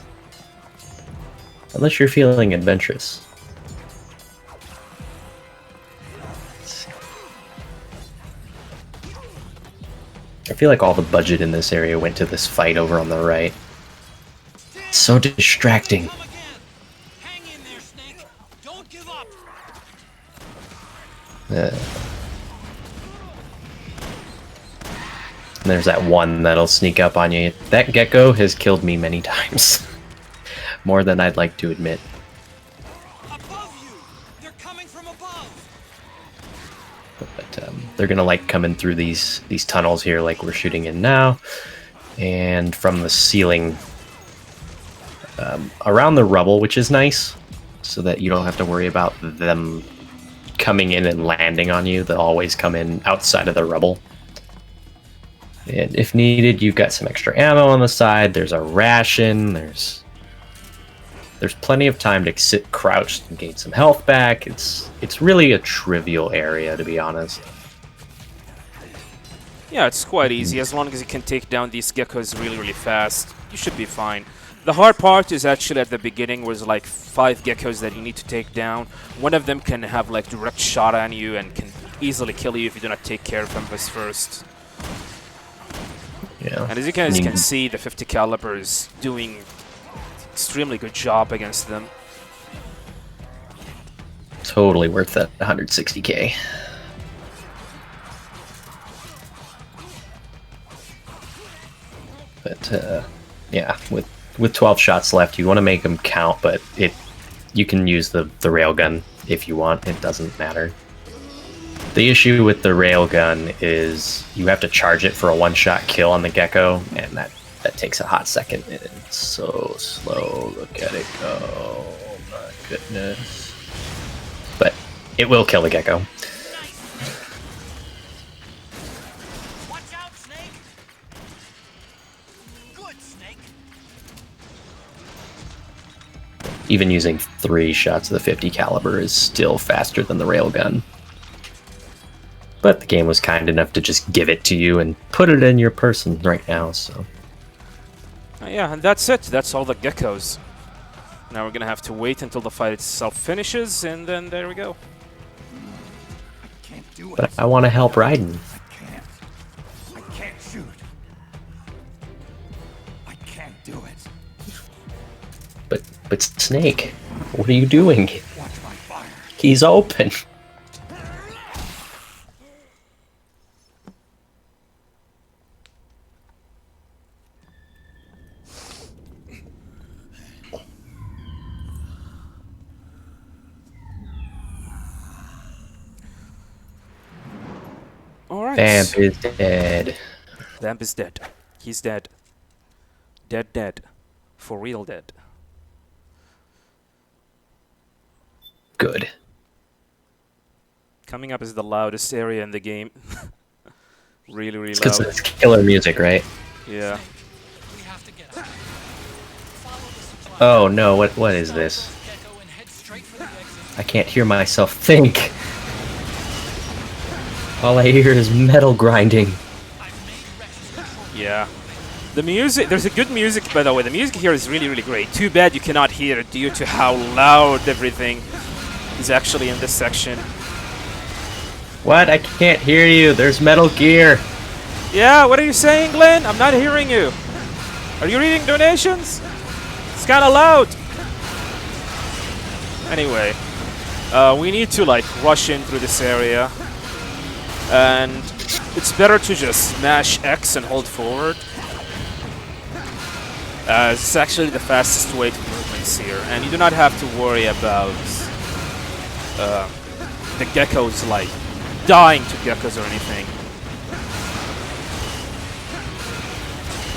unless you're feeling adventurous. I feel like all the budget in this area went to this fight over on the right. It's so distracting. Come again. Hang in there, Snake. Don't give up. And there's that one that'll sneak up on you. That gecko has killed me many times. More than I'd like to admit. Above you. They're coming from above. But they're gonna like coming through these tunnels here like we're shooting in now. And from the ceiling around the rubble, which is nice. So that you don't have to worry about them coming in and landing on you. They'll always come in outside of the rubble. And if needed, you've got some extra ammo on the side. There's a ration. There's plenty of time to sit crouched and gain some health back. It's really a trivial area, to be honest. Yeah, it's quite easy. As long as you can take down these geckos really fast, you should be fine. The hard part is actually at the beginning, where there's like 5 geckos that you need to take down. One of them can have like direct shot on you and can easily kill you if you do not take care of him first. Yeah. And as you guys can see, the 50 caliber is doing extremely good job against them. Totally worth that 160k. But yeah, with 12 shots left, you want to make them count, but you can use the railgun if you want. It doesn't matter. The issue with the railgun is you have to charge it for a one-shot kill on the gecko, and that takes a hot second. It's so slow. Look at it go. Oh my goodness. But it will kill the gecko. Watch out, Snake. Good, Snake. Even using 3 shots of the 50 caliber is still faster than the railgun. But the game was kind enough to just give it to you and put it in your person right now, so. Yeah, and that's it. That's all the geckos. Now we're gonna have to wait until the fight itself finishes, and then there we go. Can't do it. But I want to help Raiden. I can't shoot. I can't do it. But Snake, what are you doing? Watch my fire. He's open. Alright. Vamp is dead. Vamp is dead. He's dead. Dead. For real dead. Good. Coming up is the loudest area in the game. really It's because loud. it's killer music, right? Yeah. We have to get out. Follow the supply. Oh no, what is this? Gecko and head straight for the exit. I can't hear myself think. All I hear is metal grinding. I've made Rex's control. Yeah. The music, there's a good music, by the way. The music here is really great. Too bad you cannot hear it due to how loud everything is actually in this section. What? I can't hear you. There's Metal Gear. Yeah, what are you saying, Glenn? I'm not hearing you. Are you reading donations? It's kind of loud. Anyway, we need to like rush in through this area. And it's better to just smash X and hold forward. It's actually the fastest way to movements here, and you do not have to worry about the geckos like dying to geckos or anything.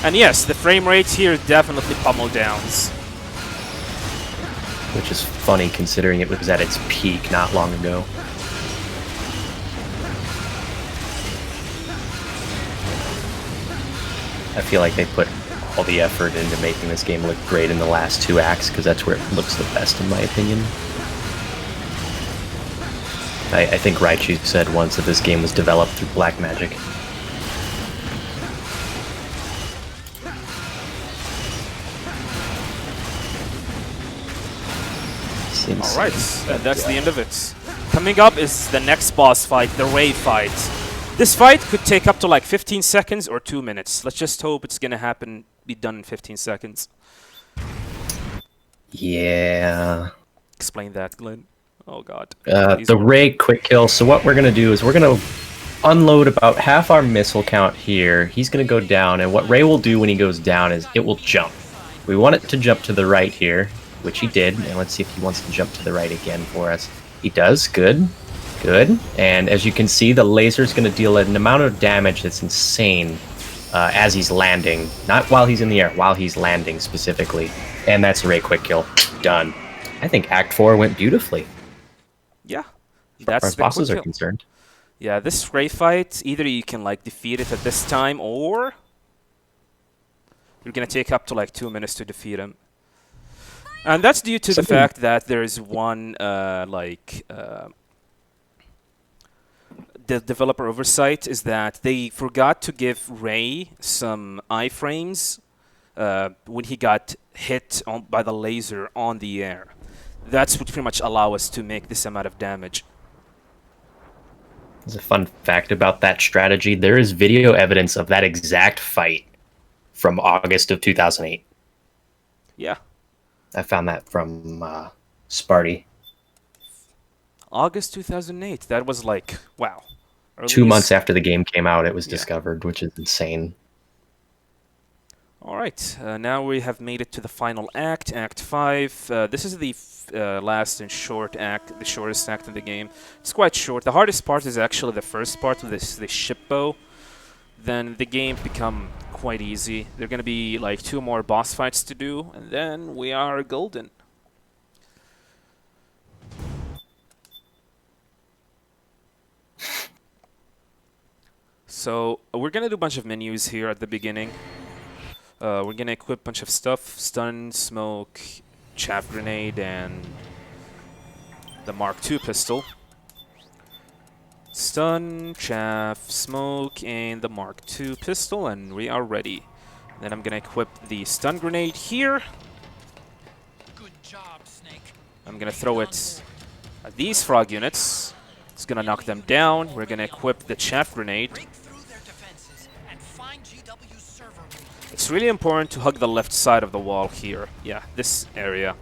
And yes, the frame rate here definitely pummel downs. Which is funny considering it was at its peak not long ago. I feel like they put all the effort into making this game look great in the last 2 acts, because that's where it looks the best, in my opinion. I think Raichu said once that this game was developed through black magic. Alright, and that's the end of it. Coming up is the next boss fight, the Ray fight. This fight could take up to like 15 seconds or 2 minutes. Let's just hope it's gonna be done in 15 seconds. Yeah. Explain that, Glenn. Oh god. The Ray quick kill. So what we're gonna do is we're gonna unload about half our missile count here. He's gonna go down, and what Ray will do when he goes down is it will jump. We want it to jump to the right here, which he did, and let's see if he wants to jump to the right again for us. He does. Good. Good. And as you can see, the laser's going to deal an amount of damage that's insane as he's landing. Not while he's in the air, while he's landing specifically. And that's a Ray quick kill. Done. I think Act 4 went beautifully. Yeah. As far as bosses are concerned. Yeah, this Ray fight, either you can like defeat it at this time, or you're going to take up to like 2 minutes to defeat him. And that's due to the fact that there is one, the developer oversight is that they forgot to give Ray some iframes when he got hit by the laser on the air. That's what pretty much allow us to make this amount of damage. There's a fun fact about that strategy. There is video evidence of that exact fight from August of 2008. Yeah. I found that from Sparty. August 2008. That was like, wow. 2 months after the game came out, it was discovered, which is insane. All right. Now we have made it to the final act, Act 5. This is the last and short act, the shortest act in the game. It's quite short. The hardest part is actually the first part with the ship bow. Then the game become quite easy. There are going to be like 2 more boss fights to do, and then we are golden. So we're going to do a bunch of menus here at the beginning. We're going to equip a bunch of stuff: stun, smoke, chaff grenade, and the Mark II pistol. Stun, chaff, smoke, and the Mark II pistol, and we are ready. Then I'm gonna equip the stun grenade here. Good job, Snake. I'm gonna throw it at these frog units. It's gonna knock them down. We're gonna equip the chaff grenade. Break through their defenses and find GW's server room. It's really important to hug the left side of the wall here. Yeah, this area.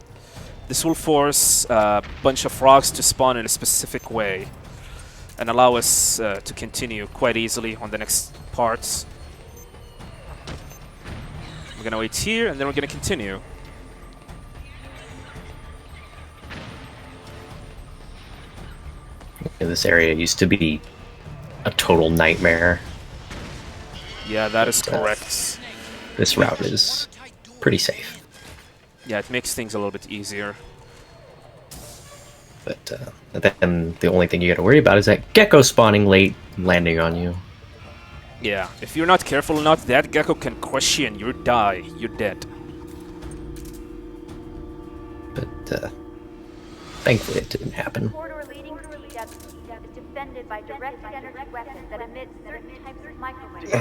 This will force a bunch of frogs to spawn in a specific way and allow us to continue quite easily on the next parts. We're gonna wait here, and then we're gonna continue. This area used to be a total nightmare. Yeah, that is correct. This route is pretty safe. Yeah, it makes things a little bit easier. But then the only thing you got to worry about is that gecko spawning late and landing on you. Yeah, if you're not careful enough, that gecko can crush you and you die. You're dead. But thankfully it didn't happen. Corridor leading to the depths is defended by directed energy weapons that emit certain types of microwaves.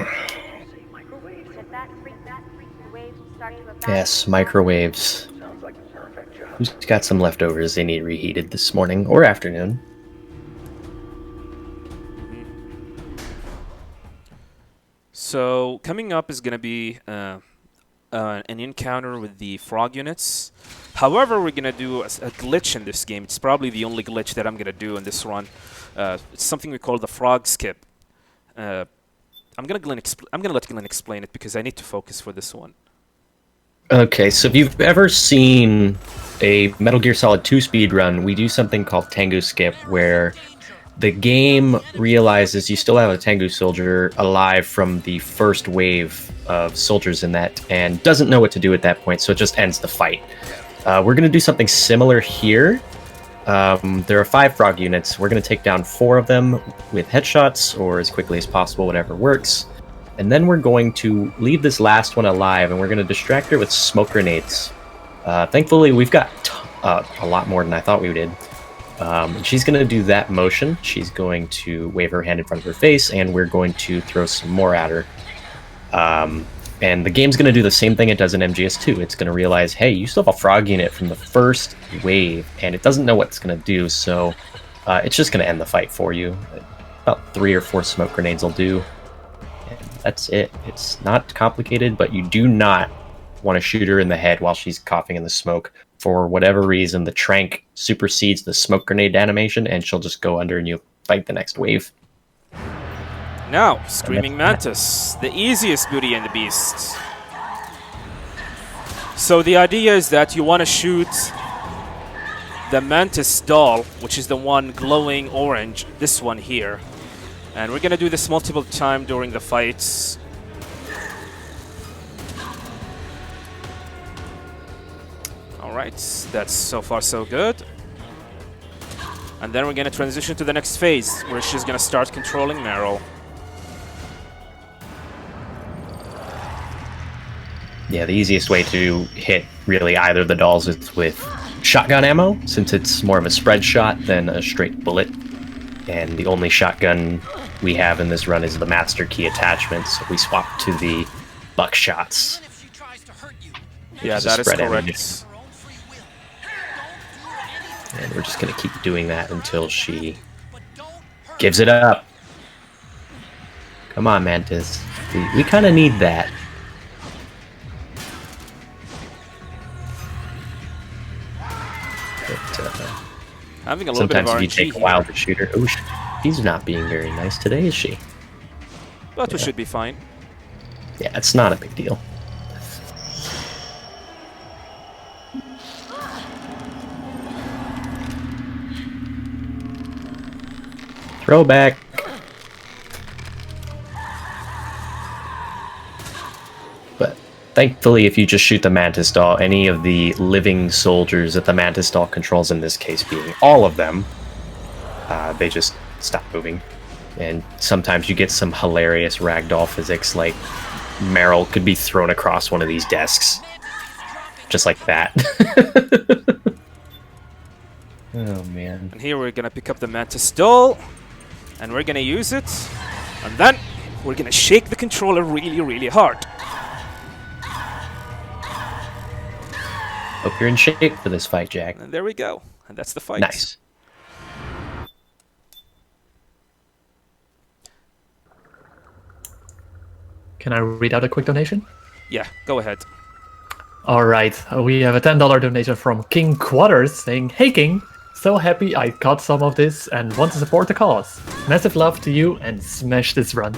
At that frequency, the waves will start to evaporate. Yes, microwaves. Who's got some leftovers they need reheated this morning or afternoon? So coming up is going to be an encounter with the frog units. However, we're going to do a glitch in this game. It's probably the only glitch that I'm going to do in this run. It's something we call the frog skip. I'm going to let Glenn explain it because I need to focus for this one. Okay, so if you've ever seen a Metal Gear Solid 2 speedrun, we do something called Tango Skip, where the game realizes you still have a Tango soldier alive from the first wave of soldiers in that, and doesn't know what to do at that point, so it just ends the fight. We're going to do something similar here. There are 5 frog units. We're going to take down 4 of them with headshots, or as quickly as possible, whatever works. And then we're going to leave this last one alive, and we're going to distract her with smoke grenades. Thankfully, we've got a lot more than I thought we did. She's going to do that motion. She's going to wave her hand in front of her face, and we're going to throw some more at her. And the game's going to do the same thing it does in MGS2. It's going to realize, hey, you still have a frog unit from the first wave, and it doesn't know what it's going to do, so it's just going to end the fight for you. About 3 or 4 smoke grenades will do. And that's it. It's not complicated, but you do not want to shoot her in the head while she's coughing in the smoke. For whatever reason, the trank supersedes the smoke grenade animation, and she'll just go under and you'll fight the next wave. Now, Screaming Mantis, the easiest Beauty and the Beast. So the idea is that you want to shoot the Mantis doll, which is the one glowing orange, this one here. And we're going to do this multiple times during the fights. Alright, that's so far so good. And then we're going to transition to the next phase, where she's going to start controlling Meryl. Yeah, the easiest way to hit really either of the dolls is with shotgun ammo, since it's more of a spread shot than a straight bullet. And the only shotgun we have in this run is the Master Key attachment, so we swap to the buckshots. Yeah, that is correct. And we're just going to keep doing that until she gives it up. Come on, Mantis. We kind of need that. But, having a little bit of sometimes RNG if you take a while to shoot her... Oh, she's not being very nice today, is she? But we should be fine. Yeah, it's not a big deal. Throwback. But thankfully, if you just shoot the Mantis doll, any of the living soldiers that the Mantis doll controls, in this case being all of them, they just stop moving. And sometimes you get some hilarious ragdoll physics, like Meryl could be thrown across one of these desks. Just like that. Oh, man. And here we're going to pick up the Mantis doll. And we're gonna use it, and then we're gonna shake the controller really, really hard. Hope you're in shape for this fight, Jack. And there we go. And that's the fight. Nice. Can I read out a quick donation? Yeah, go ahead. Alright, we have a $10 donation from King Quatters saying, "Hey King, so happy I caught some of this and want to support the cause. Massive love to you and smash this run."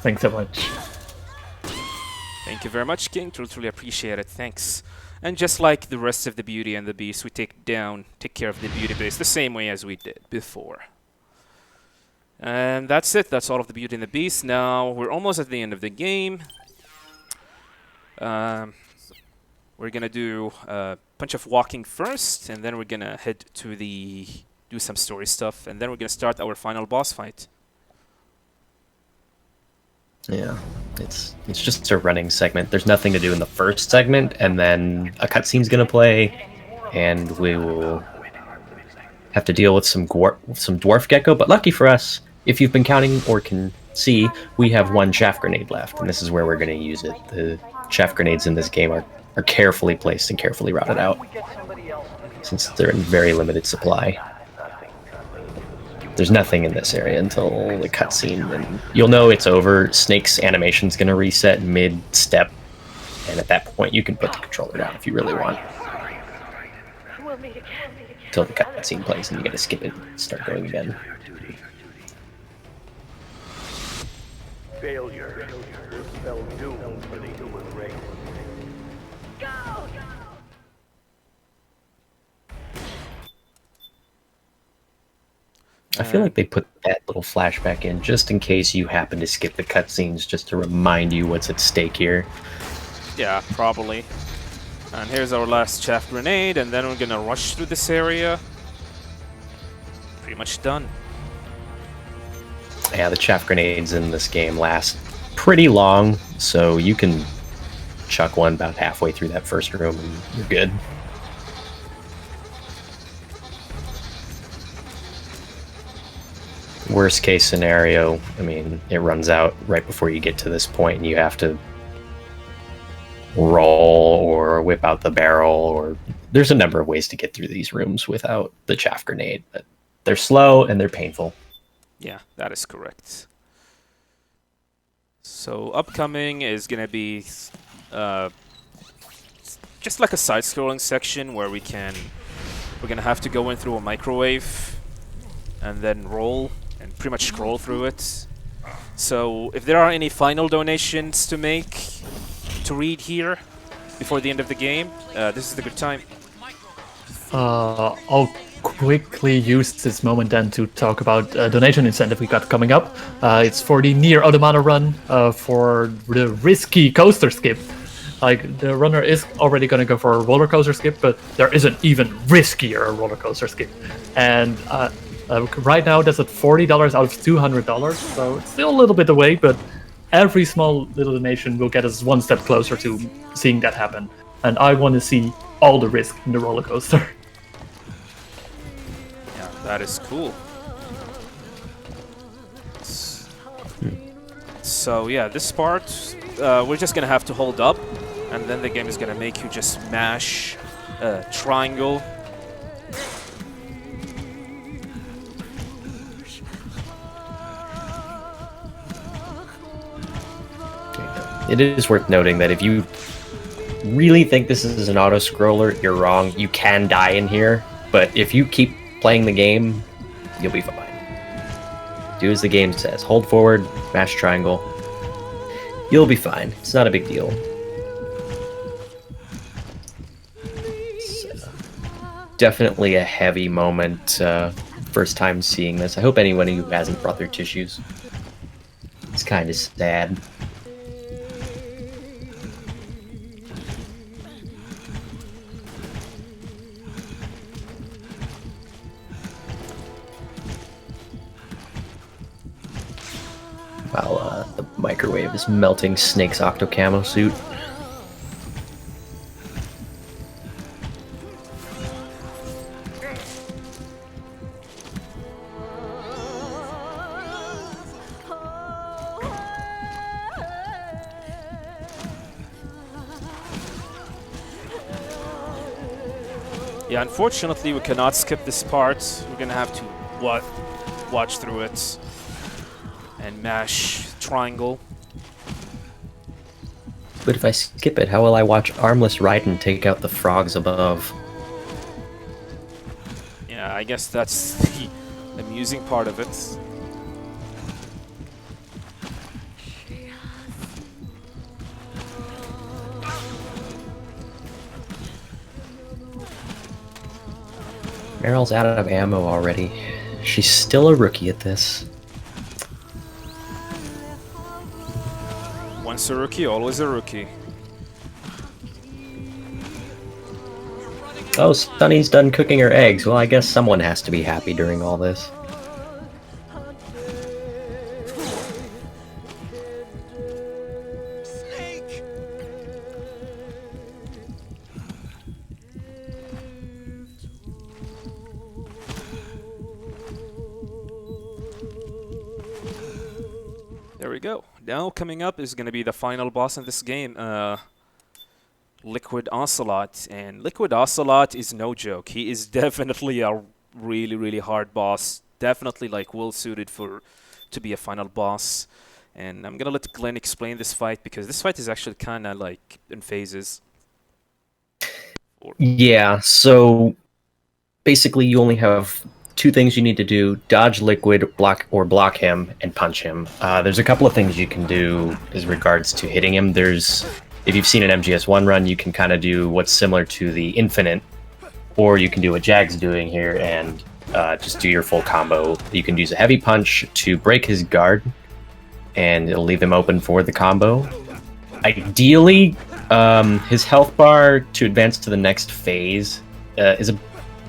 Thanks so much. Thank you very much, King. Truly appreciate it. Thanks. And just like the rest of the Beauty and the Beast, we take care of the Beauty Beast the same way as we did before. And that's it. That's all of the Beauty and the Beast. Now, we're almost at the end of the game. We're gonna do a bunch of walking first, and then we're gonna head to do some story stuff, and then we're gonna start our final boss fight. Yeah, it's just a running segment. There's nothing to do in the first segment, and then a cutscene's gonna play, and we will have to deal with some dwarf gecko. But lucky for us, if you've been counting or can see, we have 1 chaff grenade left, and this is where we're gonna use it. The chaff grenades in this game are carefully placed and carefully routed out, since they're in very limited supply. There's nothing in this area until the cutscene, and you'll know it's over. Snake's animation's gonna reset mid-step, and at that point you can put the controller down if you really want. Until the cutscene plays and you gotta skip it and start going again. Failure will spell doom for the human race. I feel like they put that little flashback in just in case you happen to skip the cutscenes, just to remind you what's at stake here. Yeah, probably. And here's our last chaff grenade, and then we're gonna rush through this area. Pretty much done. Yeah, the chaff grenades in this game last pretty long, so you can chuck one about halfway through that first room and you're good. Worst case scenario, I mean, it runs out right before you get to this point and you have to roll or whip out the barrel, or there's a number of ways to get through these rooms without the Chaff Grenade, but they're slow and they're painful. Yeah, that is correct. So upcoming is gonna be just like a side-scrolling section where we're gonna have to go in through a microwave and then roll and pretty much scroll through it. So if there are any final donations to read here before the end of the game, this is the good time. I'll quickly use this moment then to talk about a donation incentive we got coming up. It's for the Near Automata run for the risky coaster skip. Like, the runner is already going to go for a roller coaster skip, but there is an even riskier roller coaster skip. And right now that's at $40 out of $200, so it's still a little bit away, but every small little donation will get us one step closer to seeing that happen. And I want to see all the risk in the roller coaster. Yeah, that is cool. So yeah, this part, we're just gonna have to hold up, and then the game is gonna make you just mash triangle. It is worth noting that if you really think this is an auto-scroller, you're wrong. You can die in here, but if you keep playing the game, you'll be fine. Do as the game says. Hold forward, mash triangle. You'll be fine. It's not a big deal. It's definitely a heavy moment. First time seeing this. I hope anyone who hasn't brought their tissues. It's kind of sad. While the microwave is melting Snake's Octo Camo suit. Yeah, unfortunately we cannot skip this part. We're gonna have to watch through it and mash triangle. But if I skip it, how will I watch Armless Raiden take out the frogs above? Yeah, I guess that's the amusing part of it. Meryl's out of ammo already. She's still a rookie at this. Once a rookie, always a rookie. Oh, Sunny's done cooking her eggs. Well, I guess someone has to be happy during all this. Snake! There we go. Now coming up is going to be the final boss in this game, Liquid Ocelot. And Liquid Ocelot is no joke. He is definitely a really, really hard boss. Definitely like well suited to be a final boss. And I'm going to let Glenn explain this fight, because this fight is actually kind of like in phases. Yeah, so basically you only have two things you need to do: dodge Liquid, block him, and punch him. There's a couple of things you can do as regards to hitting him. If you've seen an MGS1 run, you can kind of do what's similar to the Infinite, or you can do what Jag's doing here and just do your full combo. You can use a heavy punch to break his guard, and it'll leave him open for the combo. Ideally, his health bar to advance to the next phase is a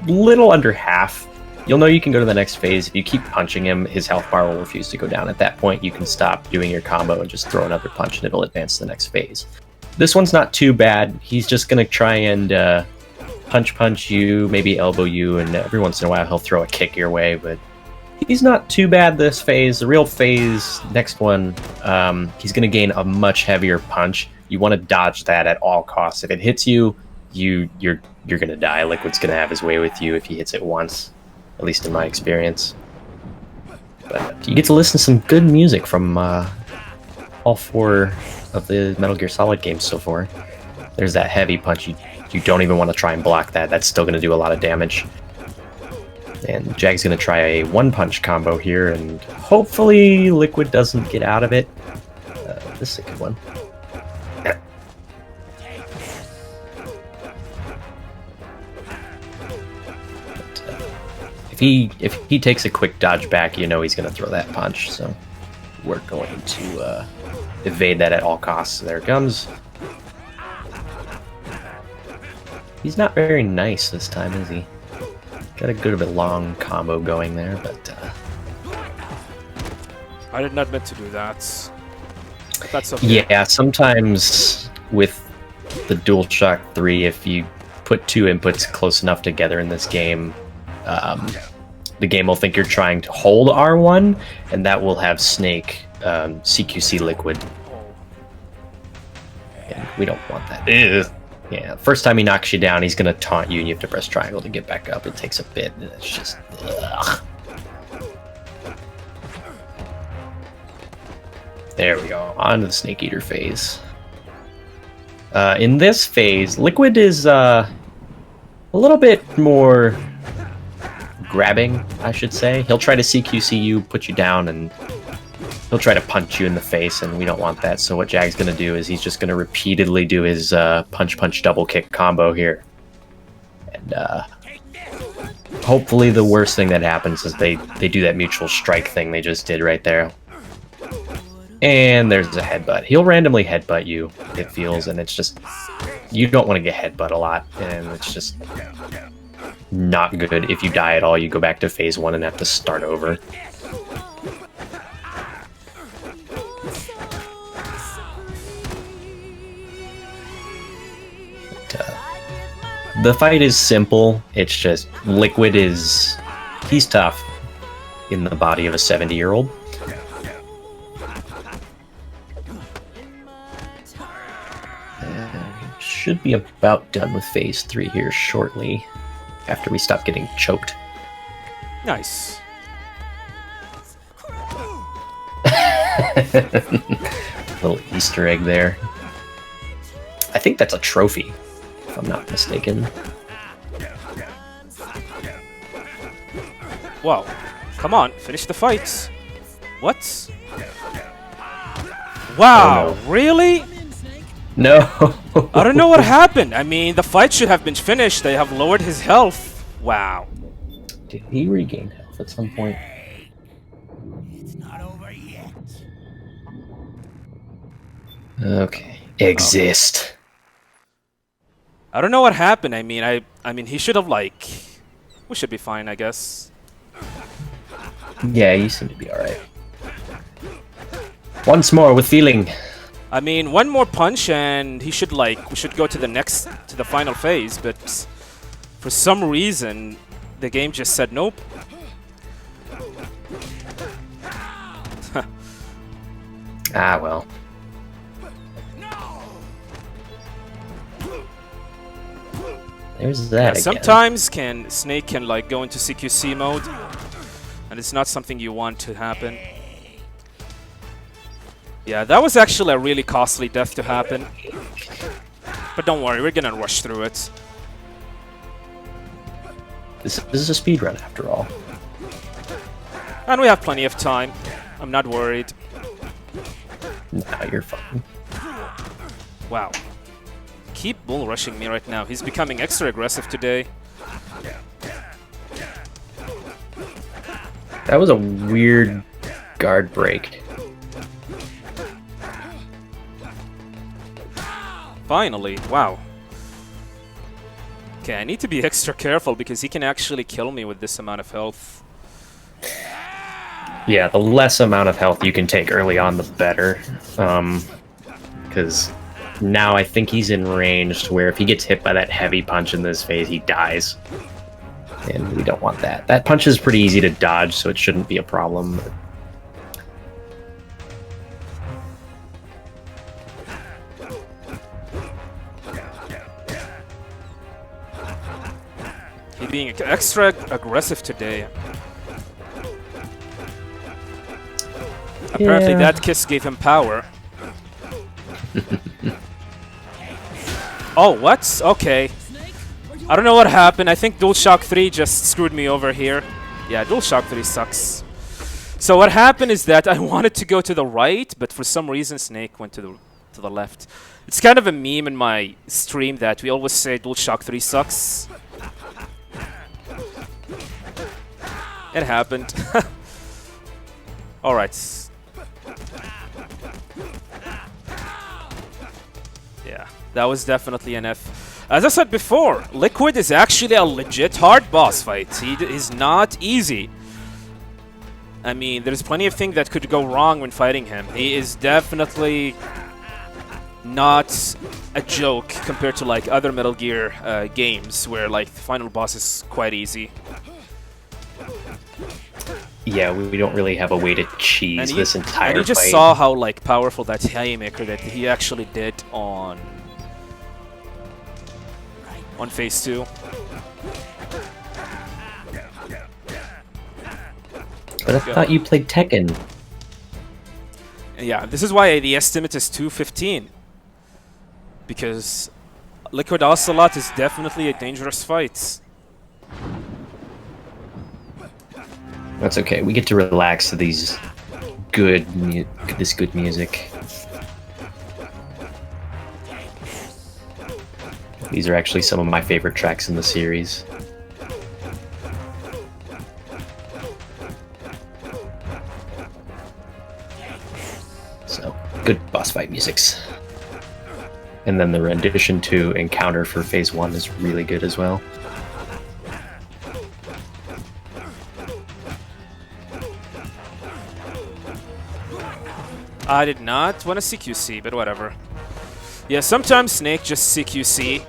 little under half. you'll know you can go to the next phase. If you keep punching him, his health bar will refuse to go down. At that point, you can stop doing your combo and just throw another punch, and it'll advance to the next phase. This one's not too bad. He's just going to try and punch you, maybe elbow you, and every once in a while he'll throw a kick your way, but he's not too bad this phase. The real phase, next one, he's going to gain a much heavier punch. You want to dodge that at all costs. If it hits you, you're going to die. Liquid's going to have his way with you if he hits it once, at least in my experience. But you get to listen to some good music from all 4 of the Metal Gear Solid games so far. There's that heavy punch. You don't even want to try and block that. That's still going to do a lot of damage. And Jag's going to try a one-punch combo here, and hopefully Liquid doesn't get out of it. This is a good one. If he takes a quick dodge back, you know he's going to throw that punch. So we're going to evade that at all costs. There it comes. He's not very nice this time, is he? Got a good of a long combo going there, but I did not meant to do that. That's okay. Yeah, sometimes with the DualShock 3, if you put 2 inputs close enough together in this game, the game will think you're trying to hold R1, and that will have Snake CQC Liquid. And we don't want that. Ugh. Yeah, first time he knocks you down, he's going to taunt you, and you have to press triangle to get back up. It takes a bit, and it's just... ugh. There we go, on to the Snake Eater phase. In this phase, Liquid is a little bit more grabbing, I should say. He'll try to CQC you, put you down, and he'll try to punch you in the face, and we don't want that. So what Jag's going to do is he's just going to repeatedly do his punch double kick combo here. And hopefully the worst thing that happens is they do that mutual strike thing they just did right there. And there's a headbutt. He'll randomly headbutt you, it feels, and it's just... you don't want to get headbutt a lot, and it's just not good. If you die at all, you go back to phase 1 and have to start over. The fight is simple. It's just Liquid is... he's tough in the body of a 70-year-old. Should be about done with phase 3 here shortly, after we stop getting choked. Nice. Little Easter egg there. I think that's a trophy, if I'm not mistaken. Wow. Come on, finish the fights. What? Wow, Oh, no. really? No! I don't know what happened. I mean, the fight should have been finished. They have lowered his health. Wow. Did he regain health at some point? It's not over yet. Okay. Exist. I don't know what happened. I mean, he should have, like... we should be fine, I guess. Yeah, you seem to be alright. Once more with feeling. I mean, one more punch and he should, like... we should go to the final phase, but... for some reason, the game just said nope. Ah, well. There's that again. Sometimes Snake can like go into CQC mode, and it's not something you want to happen. Yeah, that was actually a really costly death to happen. But don't worry, we're gonna rush through it. This is a speedrun after all. And we have plenty of time. I'm not worried. Nah, you're fine. Wow. Keep bull rushing me right now. He's becoming extra aggressive today. That was a weird guard break. Finally, wow. Okay, I need to be extra careful because he can actually kill me with this amount of health. Yeah, the less amount of health you can take early on, the better. Because now I think he's in range to where if he gets hit by that heavy punch in this phase, he dies. And we don't want that. That punch is pretty easy to dodge, so it shouldn't be a problem. He's being extra aggressive today. Apparently that kiss gave him power. Oh, what? Okay. I don't know what happened. I think DualShock 3 just screwed me over here. Yeah, DualShock 3 sucks. So what happened is that I wanted to go to the right, but for some reason Snake went to the left. It's kind of a meme in my stream that we always say DualShock 3 sucks. It happened. Alright. Yeah, that was definitely an F. As I said before, Liquid is actually a legit hard boss fight. He is not easy. I mean, there's plenty of things that could go wrong when fighting him. He is definitely not a joke compared to like other Metal Gear games where like the final boss is quite easy. Yeah, we don't really have a way to cheese this entire fight. And you just saw how like powerful that haymaker that he actually did on phase 2. But I thought you played Tekken. Yeah, this is why the estimate is 215. Because Liquid Ocelot is definitely a dangerous fight. That's okay. We get to relax to these good music. These are actually some of my favorite tracks in the series. So, good boss fight musics. And then the rendition to Encounter for Phase 1 is really good as well. I did not want to CQC, but whatever. Yeah, sometimes Snake just CQC.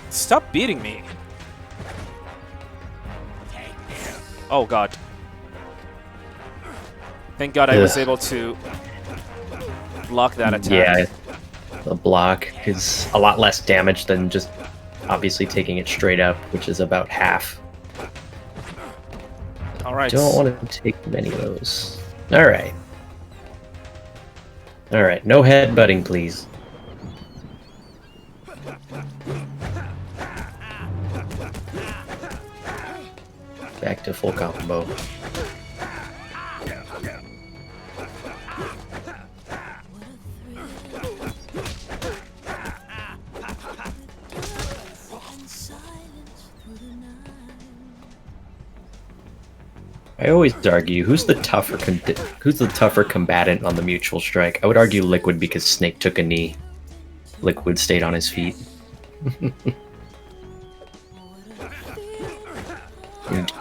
Stop beating me. Oh god. Thank god I was able to block that attack. Yeah, the block is a lot less damage than just obviously taking it straight up, which is about half. Alright. Don't want to take many of those. Alright. Alright, no headbutting, please. Back to full combo. I always argue who's the tougher combatant on the mutual strike. I would argue Liquid because Snake took a knee. Liquid stayed on his feet. You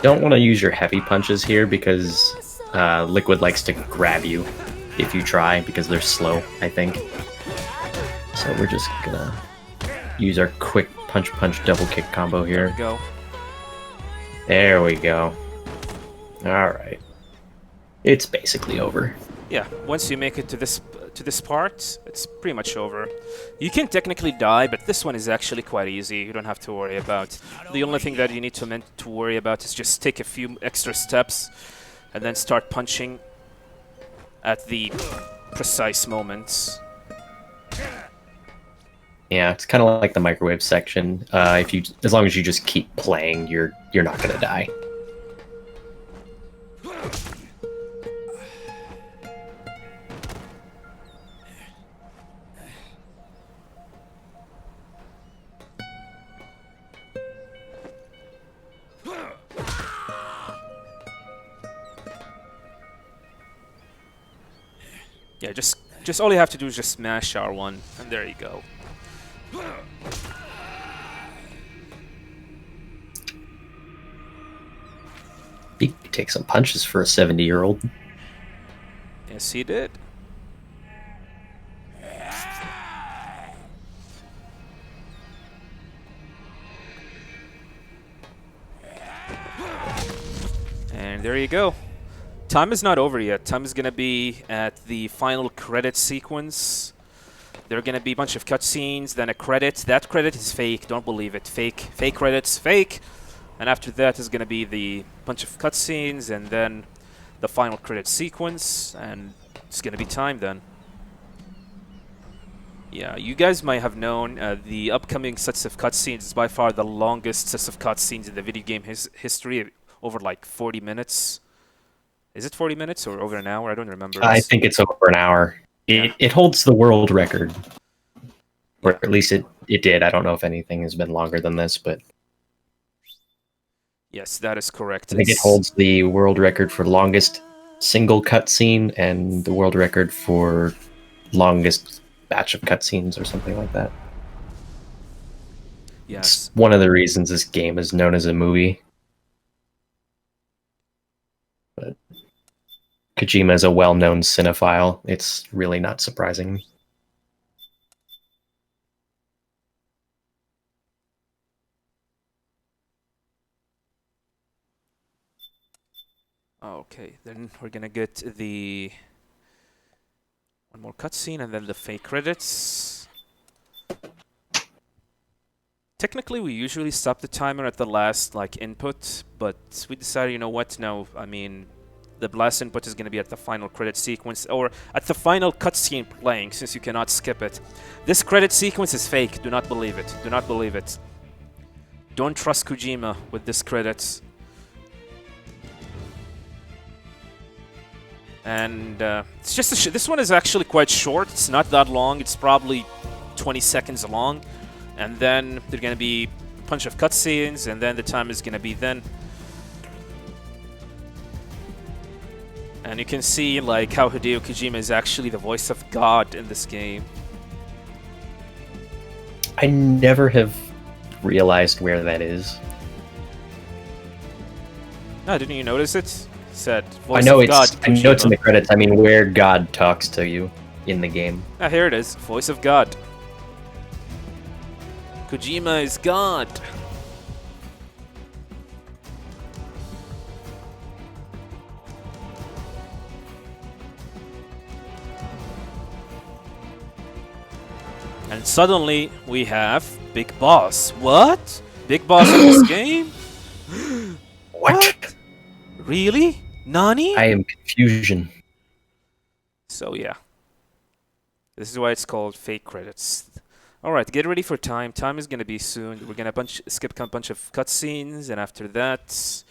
don't want to use your heavy punches here because Liquid likes to grab you if you try because they're slow, I think. So we're just gonna use our quick punch double kick combo here. There we go. There we go. Alright. It's basically over. Yeah, once you make it to this part, it's pretty much over. You can technically die, but this one is actually quite easy. You don't have to worry about. The only thing that you need to worry about is just take a few extra steps and then start punching at the precise moments. Yeah, it's kind of like the microwave section. As long as you just keep playing, you're not gonna die. Yeah, just all you have to do is just smash R1, and there you go. He could take some punches for a 70-year-old. Yes, he did. And there you go. Time is not over yet. Time is gonna be at the final credit sequence. There are gonna be a bunch of cutscenes, then a credit. That credit is fake. Don't believe it. Fake. Fake credits. Fake. And after that is gonna be the bunch of cutscenes, and then the final credit sequence, and it's gonna be time then. Yeah, you guys might have known the upcoming sets of cutscenes is by far the longest sets of cutscenes in the video game history, over like 40 minutes. Is it 40 minutes or over an hour? I don't remember. I think it's over an hour. It holds the world record. Or at least it did. I don't know if anything has been longer than this, but yes, that is correct. I think it holds the world record for longest single cutscene and the world record for longest batch of cutscenes or something like that. Yes. It's one of the reasons this game is known as a movie. But Kojima is a well-known cinephile. It's really not surprising. Okay, then we're gonna get the one more cutscene and then the fake credits. Technically, we usually stop the timer at the last input, but we decided, you know what? No, I mean, the last input is gonna be at the final credit sequence or at the final cutscene playing, since you cannot skip it. This credit sequence is fake. Do not believe it. Do not believe it. Don't trust Kojima with this credits. And it's just this one is actually quite short. It's not that long. It's probably 20 seconds long. And then there's gonna be a bunch of cutscenes, and then the time is gonna be then. And you can see like how Hideo Kojima is actually the voice of God in this game. I never have realized where that is. No, didn't you notice it? It said voice I know of it's God. I know it's in the Kojima. credits. I mean, where God talks to you in the game. Ah, here it is. Voice of God. Kojima is God. And suddenly we have Big Boss. What? Big Boss in this game? What? Really? Nani? I am confusion. So yeah. This is why it's called fake credits. Alright, get ready for time. Time is gonna be soon. We're gonna skip a bunch of cutscenes, and after that, it's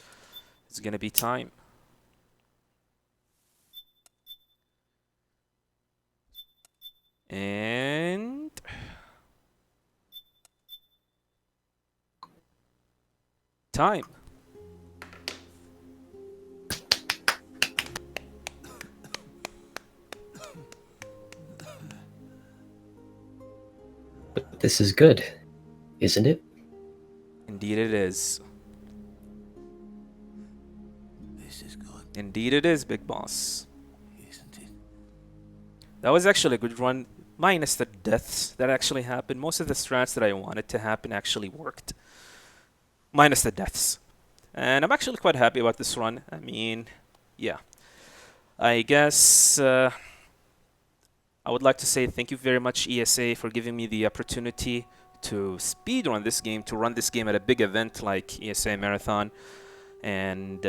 gonna be time. And time. But this is good, isn't it? Indeed it is. This is good, Indeed it is, Big Boss. isn't it? That was actually a good run, minus the deaths that actually happened. Most of the strats that I wanted to happen actually worked. Minus the deaths. And I'm actually quite happy about this run. I mean, yeah. I guess I would like to say thank you very much, ESA, for giving me the opportunity to speedrun this game, to run this game at a big event like ESA Marathon. And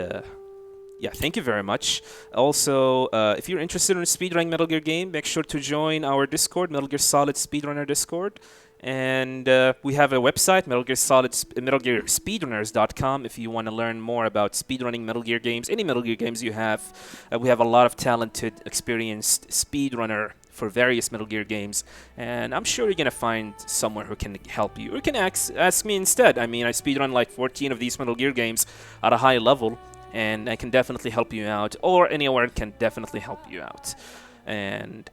yeah, thank you very much. Also, if you're interested in a speedrunning Metal Gear game, make sure to join our Discord, Metal Gear Solid Speedrunner Discord. And we have a website, MetalGearSpeedrunners.com, if you want to learn more about speedrunning Metal Gear games, any Metal Gear games you have. We have a lot of talented, experienced speedrunner for various Metal Gear games, and I'm sure you're going to find someone who can help you. Or you can ask me instead. I mean, I speedrun like 14 of these Metal Gear games at a high level, and I can definitely help you out, or anyone can definitely help you out. And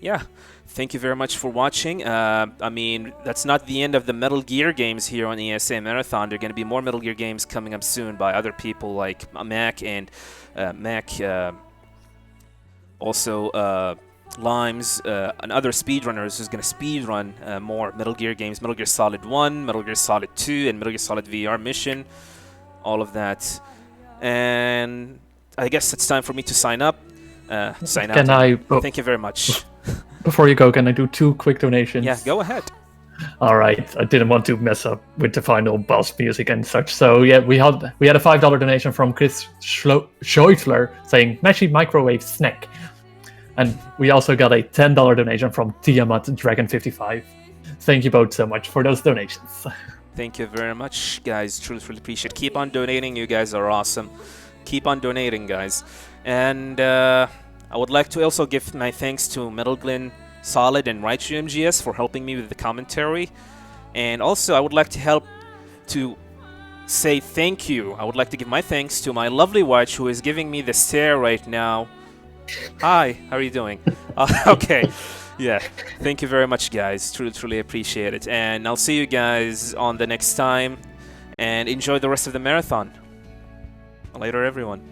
yeah, thank you very much for watching. I mean, that's not the end of the Metal Gear games here on ESA Marathon. There are going to be more Metal Gear games coming up soon by other people like Mac and also Limes and other speedrunners who's going to speedrun more Metal Gear games. Metal Gear Solid 1, Metal Gear Solid 2, and Metal Gear Solid VR Mission. All of that. And I guess it's time for me to sign up. Sign out. Thank you very much. Before you go, can I do 2 quick donations? Yeah, go ahead. All right, I didn't want to mess up with the final boss music and such. So yeah, we had a $5 donation from Chris Scheutler saying "Meshy microwave snack," and we also got a $10 donation from Tiamat Dragon 55. Thank you both so much for those donations. Thank you very much, guys. Truly appreciate it. Keep on donating. You guys are awesome. Keep on donating, guys. And I would like to also give my thanks to Metal Glyn Solid and Raichu MGS for helping me with the commentary. And also, I would like to say thank you. I would like to give my thanks to my lovely wife who is giving me the stare right now. Hi, how are you doing? Okay. Yeah, thank you very much, guys. Truly appreciate it. And I'll see you guys on the next time. And enjoy the rest of the marathon. Later, everyone.